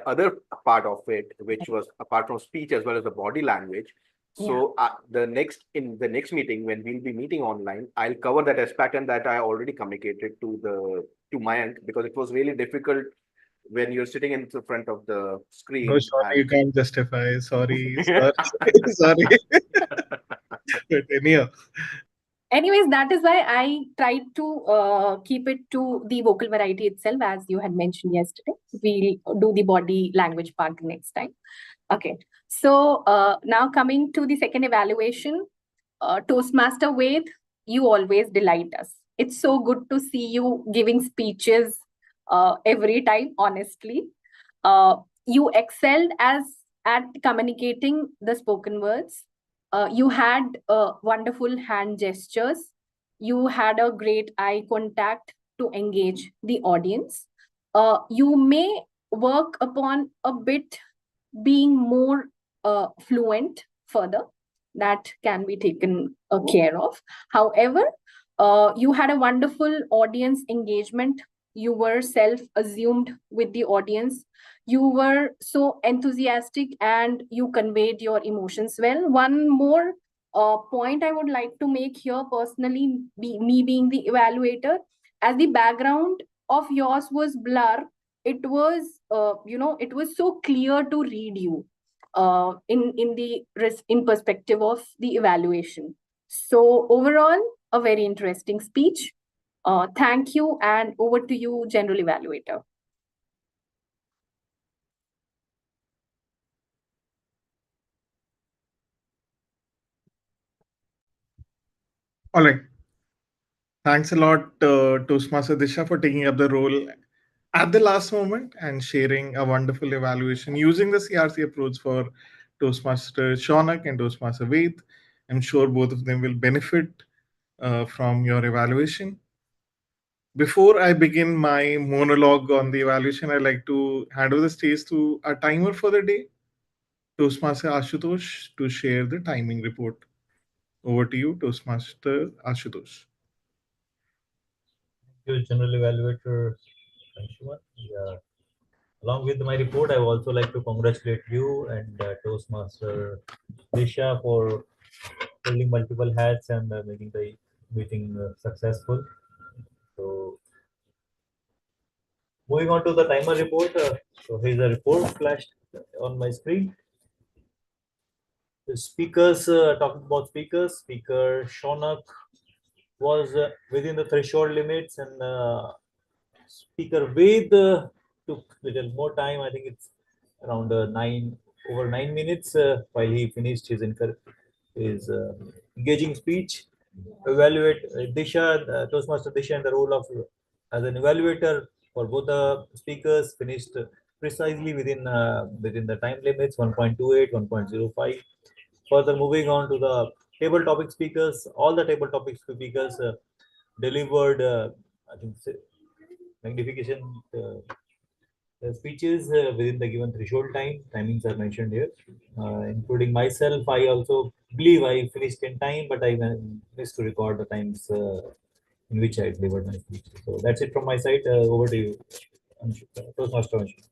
other part of it, which was apart from speech as well as the body language. So in the next meeting, when we'll be meeting online, I'll cover that aspect, and that I already communicated to Mayank, because it was really difficult when you're sitting in the front of the screen. No, sorry, you can't justify. Sorry. Sorry. But anyhow. Anyways, that is why I tried to keep it to the vocal variety itself, as you had mentioned yesterday. We'll do the body language part next time. Okay. So now coming to the second evaluation, Toastmaster Ved, you always delight us. It's so good to see you giving speeches every time, honestly. You excelled at communicating the spoken words. You had wonderful hand gestures. You had a great eye contact to engage the audience. You may work upon a bit being more fluent further. That can be taken care of. However, you had a wonderful audience engagement. You were self-assumed with the audience. You were so enthusiastic and you conveyed your emotions well. One more point I would like to make here personally, me being the evaluator, as the background of yours was blur, it was it was so clear to read you in perspective of the evaluation. So overall, a very interesting speech. Thank you, and over to you, general evaluator. All right. Thanks a lot, Toastmaster Disha, for taking up the role at the last moment and sharing a wonderful evaluation using the CRC approach for Toastmaster Shaunak and Toastmaster Ved. I'm sure both of them will benefit from your evaluation. Before I begin my monologue on the evaluation, I'd like to hand over the stage to our timer for the day, Toastmaster Ashutosh, to share the timing report. Over to you, Toastmaster Ashutosh. Thank you, General Evaluator Anshuman. Along with my report, I would also like to congratulate you and Toastmaster Disha for holding multiple hats and making the meeting successful. So, moving on to the timer report. So, here's a report flashed on my screen. The speakers, talking about speakers, Speaker Shonak was within the threshold limits, and Speaker Ved took little more time. I think it's around over 9 minutes while he finished his engaging speech. Evaluate Disha, Toastmaster Disha, in the role of as an evaluator for both the speakers finished precisely within the time limits 1.28, 1.05. Further, moving on to the table topic speakers, all the table topic speakers delivered, I think, magnification speeches within the given threshold time. Timings are mentioned here, including myself. I also believe I finished in time, but I missed to record the times in which I delivered my speech. So that's it from my side. Over to you, Toastmaster Anshu.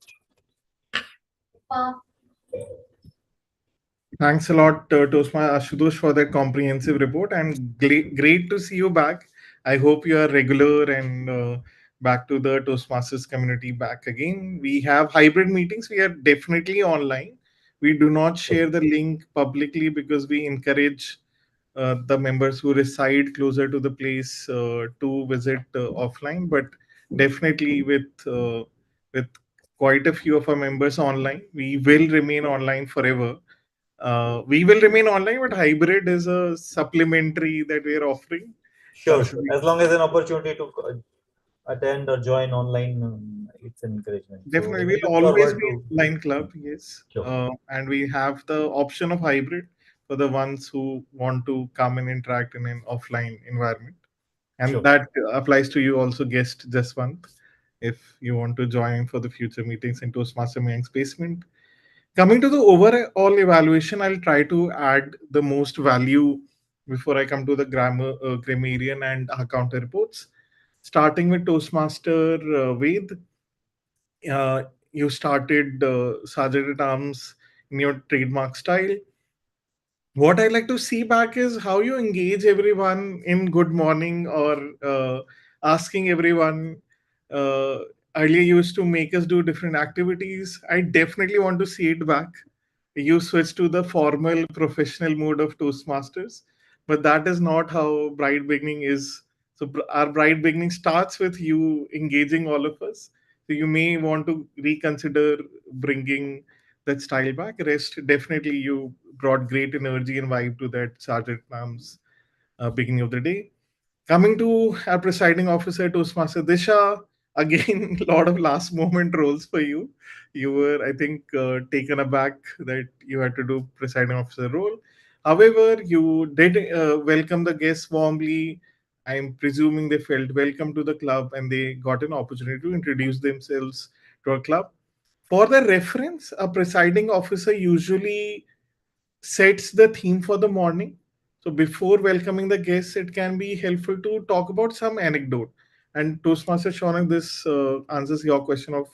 Thanks a lot, Ashutosh, for that comprehensive report, and great to see you back. I hope you are regular and back to the Toastmasters community back again. We have hybrid meetings. We are definitely online. We do not share the link publicly because we encourage the members who reside closer to the place to visit offline. But definitely with quite a few of our members online, we will remain online forever. We will remain online, but hybrid is a supplementary that we are offering. Sure, sure. As long as an opportunity to attend or join online, it's an encouragement. Definitely, So we we'll look always forward be to. online club, yes. Sure. And we have the option of hybrid for the ones who want to come and interact in an offline environment. And Sure. that applies to you also, guest Jaswant, if you want to join for the future meetings in Toastmaster Mayank's basement. Coming to the overall evaluation, I'll try to add the most value before I come to the grammarian and counter reports. Starting with Toastmaster Ved, uh, you started Sergeant at Arms in your trademark style. What I like to see back is how you engage everyone in good morning or asking everyone. Uh, Earlier, you used to make us do different activities. I definitely want to see it back. You switch to the formal professional mode of Toastmasters, but that is not how Bright Beginning is. So, our Bright Beginning starts with you engaging all of us. So, you may want to reconsider bringing that style back. Rest, definitely, you brought great energy and vibe to that Sergeant Ma'am's beginning of the day. Coming to our presiding officer, Toastmaster Disha, again, a lot of last moment roles for you. You were, I think, taken aback that you had to do presiding officer role. However, you did welcome the guests warmly. I'm presuming they felt welcome to the club and they got an opportunity to introduce themselves to our club. For the reference, a presiding officer usually sets the theme for the morning. So before welcoming the guests, it can be helpful to talk about some anecdote. And Toastmaster Shaunak, this answers your question of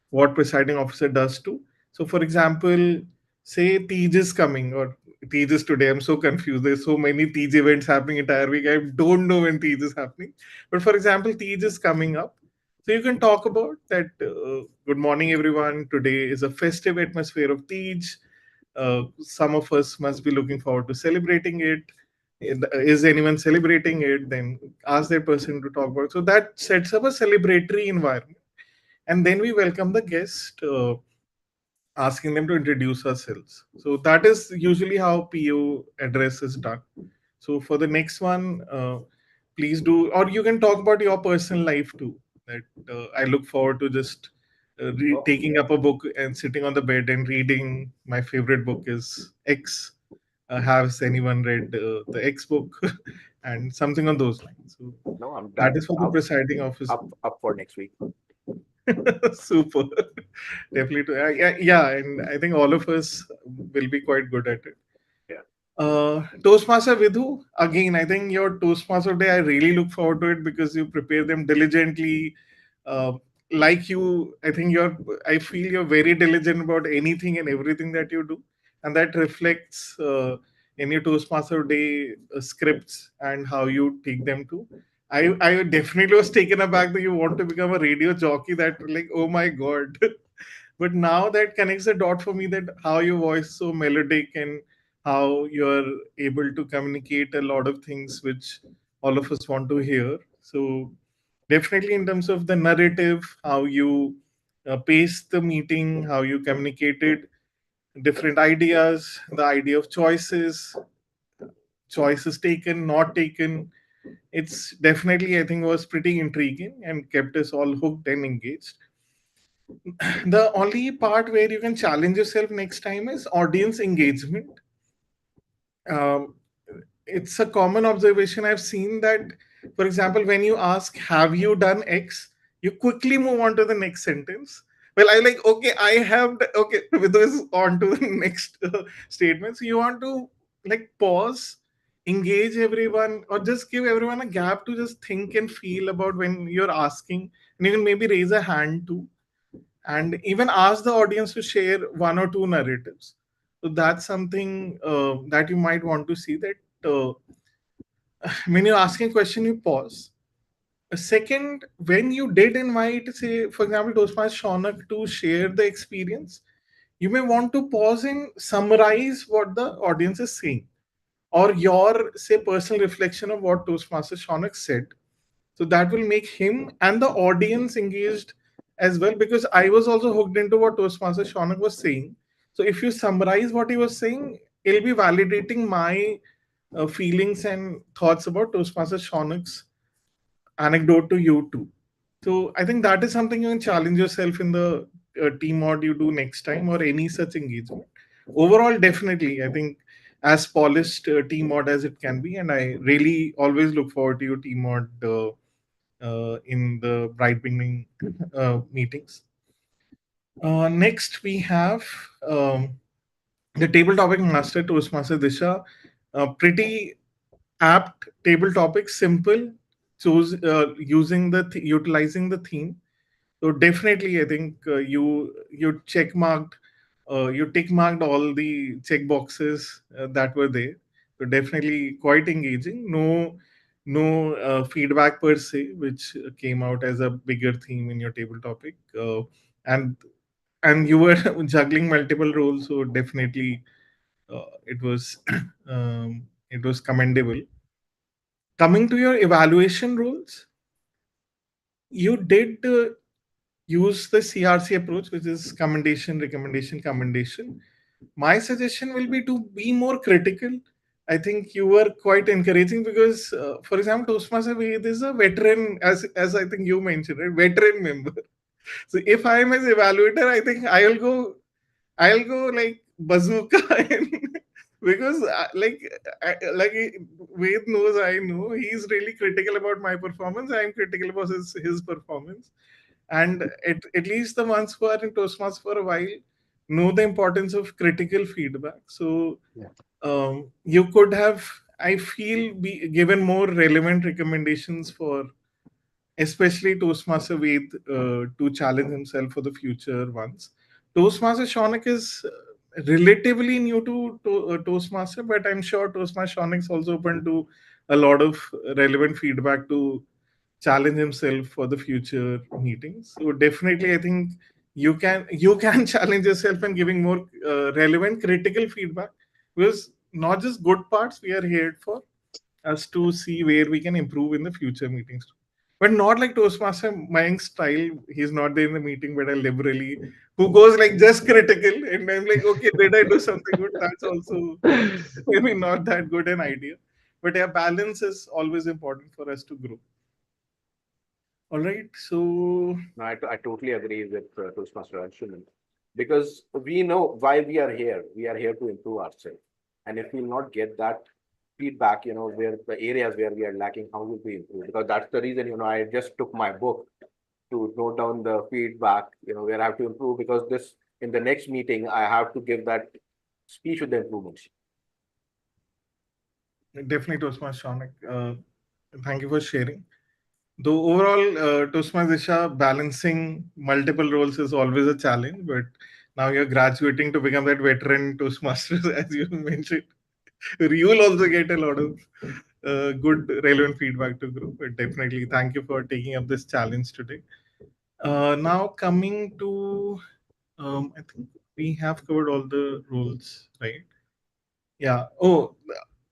what presiding officer does too. So, for example, say Tej is coming or Tej is today. I'm so confused. There's so many Tej events happening entire week. I don't know when Tej is happening. But for example, Tej is coming up. So you can talk about that. Good morning, everyone. Today is a festive atmosphere of Tej. Some of us must be looking forward to celebrating it. Is anyone celebrating it? Then ask that person to talk about it. So that sets up a celebratory environment. And then we welcome the guest, asking them to introduce ourselves. So that is usually how PO address is done. So for the next one, please do, or you can talk about your personal life too. That I look forward to just taking up a book and sitting on the bed and reading. My favorite book is X. Has anyone read the X book? And something on those lines. So No, I'm that done. is for the presiding officer. Up for next week. Super. Definitely. Yeah, and I think all of us will be quite good at it. Yeah. Toastmaster Vidhu, again, I think your Toastmaster day, I really look forward to it because you prepare them diligently. Uh, like you, I feel you're very diligent about anything and everything that you do. And that reflects in your Toastmaster day scripts and how you take them to. I definitely was taken aback that you want to become a radio jockey. That like, oh my god! But now that connects the dot for me that how your voice so melodic and how you're able to communicate a lot of things which all of us want to hear. So definitely in terms of the narrative, how you paced the meeting, how you communicated different ideas, the idea of choices taken, not taken. It's definitely, I think, was pretty intriguing and kept us all hooked and engaged. The only part where you can challenge yourself next time is audience engagement. um, it's a common observation I've seen that, for example, when you ask, "Have you done X?" you quickly move on to the next sentence. Well, I like, okay, I have, okay, with this on to the next statement. So you want to like pause, engage everyone, or just give everyone a gap to just think and feel about when you're asking. And you can maybe raise a hand too, and even ask the audience to share one or two narratives. So that's something that you might want to see, that when you're asking a question, you pause. A second, when you did invite, say, for example, Toastmaster Shaunak to share the experience, you may want to pause and summarize what the audience is saying, or your, say, personal reflection of what Toastmaster Shaunak said. So that will make him and the audience engaged as well, because I was also hooked into what Toastmaster Shaunak was saying. So if you summarize what he was saying, it'll be validating my feelings and thoughts about Toastmaster Shaunak's anecdote to you too. So I think that is something you can challenge yourself in the team mod you do next time, or any such engagement. Overall, definitely, I think as polished team mod as it can be, and I really always look forward to your team mod in the bright beginning meetings. Next, we have the table topic master, Toastmaster Disha. Pretty apt table topic, simple, choose using the utilizing the theme. So definitely, I think you check marked, you tick marked all the check boxes that were there. So definitely quite engaging. No feedback per se, which came out as a bigger theme in your table topic, and you were juggling multiple roles. So definitely, it was it was commendable. Coming to your evaluation rules, you did use the CRC approach, which is commendation, recommendation, commendation. My suggestion will be to be more critical. I think you were quite encouraging because, for example, Toastmaster Ved is a veteran, as I think you mentioned, right? Veteran member. So if I am his evaluator, I think I'll go like bazooka and because like Ved knows, I know he's really critical about my performance. I'm critical about his performance, and at least the ones who are in Toastmasters for a while know the importance of critical feedback. So you could have, I feel, be given more relevant recommendations for especially Toastmaster Ved to challenge himself for the future ones. Toastmaster Shaunak is relatively new to Toastmaster, but I'm sure Toastmaster Shaunak is also open to a lot of relevant feedback to challenge himself for the future meetings. So definitely, I think you can challenge yourself and giving more relevant critical feedback, because not just good parts we are here for, us to see where we can improve in the future meetings. But not like Toastmaster Mayank's style. He's not there in the meeting, but I liberally, who goes like just critical, and I'm like, okay, did I do something good? That's also maybe not that good an idea. But yeah, balance is always important for us to grow. All right, so No, I totally agree with Toastmaster Anshuman, because we know why we are here. We are here to improve ourselves. And if we not get that feedback, where the areas where we are lacking, how will we improve? Because that's the reason, I just took my book to note down the feedback, where I have to improve, because this, in the next meeting, I have to give that speech with the improvements. definitely Toastmaster Shaunak. Thank you for sharing. Though overall, Toastmaster Disha, balancing multiple roles is always a challenge, but now you're graduating to become that veteran Toastmasters, as you mentioned. You will also get a lot of good, relevant feedback to grow. But definitely, thank you for taking up this challenge today. Now, coming to, I think we have covered all the roles, right? Yeah. Oh,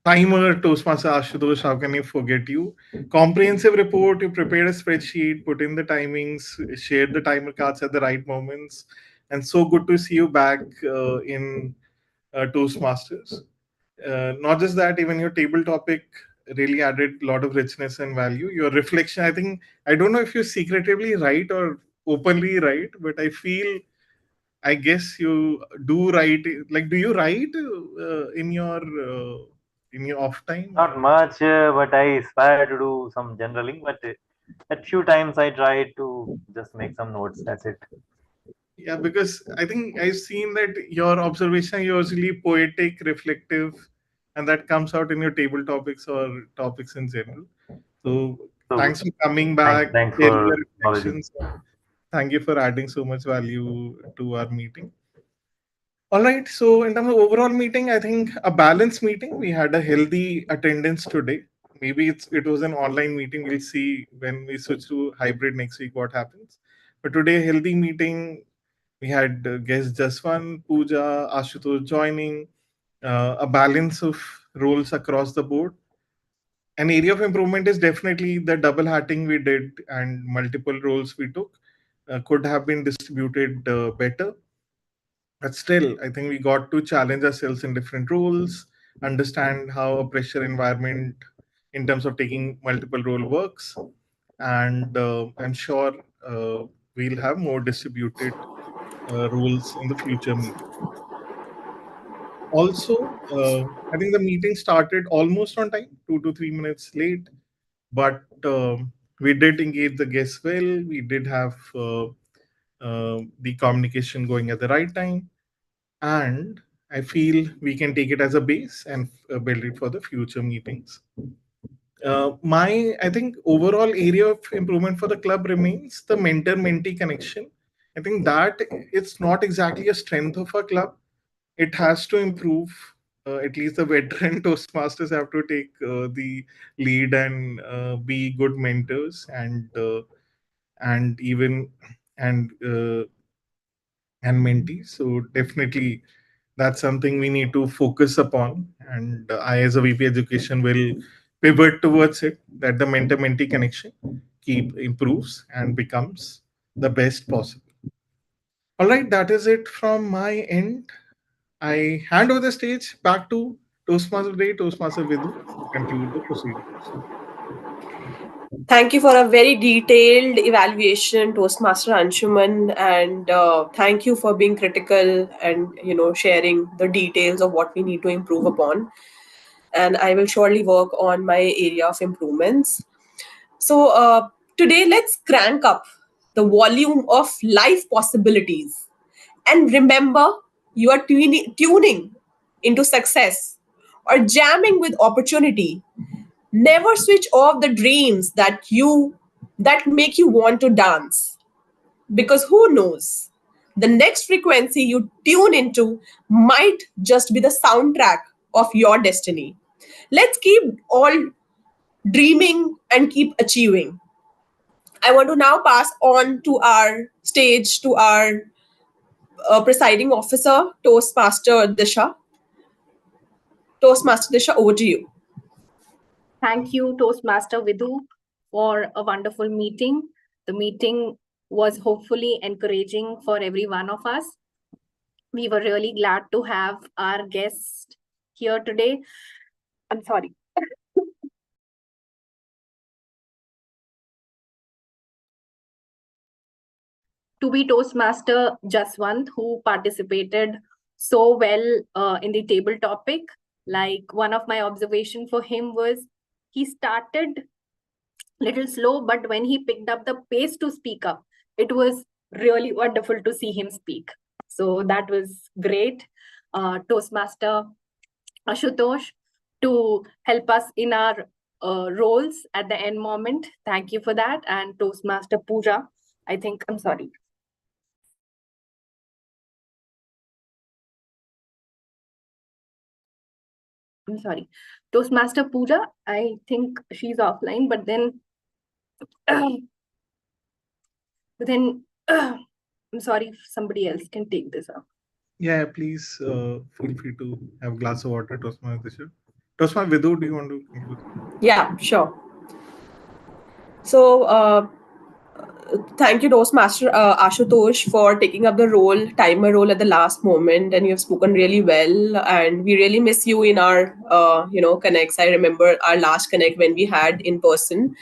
timer, Toastmaster Ashutosh, how can you forget you? Comprehensive report, you prepared a spreadsheet, put in the timings, shared the timer cards at the right moments. And so good to see you back in Toastmasters. Not just that, even your table topic really added a lot of richness and value. Your reflection, I think, I don't know if you secretively write or openly write, but I guess you do write. Like, do you write in your off time? Not much, but I aspire to do some journaling. But at few times I try to just make some notes. That's it. Yeah, because I think I've seen that your observation usually poetic, reflective, and that comes out in your table topics or topics in general. So So thanks for coming back, thanks sharing for your acknowledging. reflections. Thank you for adding so much value to our meeting. All right. So, in terms of overall meeting, I think a balanced meeting. We had a healthy attendance today. Maybe it was an online meeting. We'll see when we switch to hybrid next week what happens. But today, a healthy meeting. We had guests Jaswan, Pooja, Ashutosh joining. A balance of roles across the board. An area of improvement is definitely the double hatting we did and multiple roles we took. Could have been distributed better, but still I think we got to challenge ourselves in different roles, understand how a pressure environment in terms of taking multiple role works, and I'm sure we'll have more distributed roles in the future meeting. Also, I think the meeting started almost on time, 2 to 3 minutes late, but we did engage the guests well. We did have the communication going at the right time, and I feel we can take it as a base and build it for the future meetings. My, I think, overall area of improvement for the club remains the mentor-mentee connection. I think that it's not exactly a strength of a club. It has to improve. At least the veteran Toastmasters have to take the lead and be good mentors and even and uh, and mentees. So definitely that's something we need to focus upon. And I, as a VP Education, will pivot towards it that the mentor mentee connection keep improves and becomes the best possible. All right, that is it from my end. I hand over the stage back to Toastmaster Day, Toastmaster Vidhu, to conclude the proceedings. Thank you for a very detailed evaluation, Toastmaster Anshuman, and thank you for being critical and sharing the details of what we need to improve upon. And I will surely work on my area of improvements. So today, let's crank up the volume of life possibilities. And remember, you are tuning into success or jamming with opportunity. Never switch off the dreams that make you want to dance. Because who knows? The next frequency you tune into might just be the soundtrack of your destiny. Let's keep all dreaming and keep achieving. I want to now pass on to our stage to our presiding officer, Toastmaster Disha. Toastmaster Disha, over to you. Thank you, Toastmaster Vidhu, for a wonderful meeting. The meeting was hopefully encouraging for every one of us. We were really glad to have our guest here today. I'm sorry. To be Toastmaster Jaswant, who participated so well in the table topic. Like, one of my observation for him was he started little slow, but when he picked up the pace to speak up, it was really wonderful to see him speak. So that was great. Toastmaster Ashutosh, to help us in our roles at the end moment. Thank you for that. And Toastmaster Pooja, I'm sorry. I'm sorry. Toastmaster Pooja, I think she's offline, but then I'm sorry if somebody else can take this up. Yeah, please feel free to have a glass of water, Toastmaster. Toastmaster Vidhu, do you want to conclude? Yeah, sure. So, thank you, Toastmaster Ashutosh, for taking up the timer role at the last moment, and you have spoken really well. And we really miss you in our, connects. I remember our last connect when we had in person.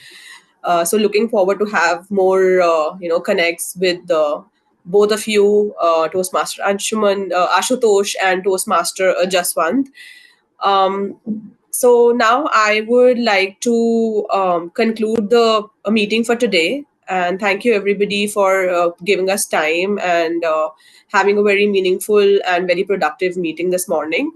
So, looking forward to have more, connects with both of you, Toastmaster Anshuman, Ashutosh, and Toastmaster Jaswant. Um, so now I would like to conclude the meeting for today. And thank you, everybody, for giving us time and having a very meaningful and very productive meeting this morning.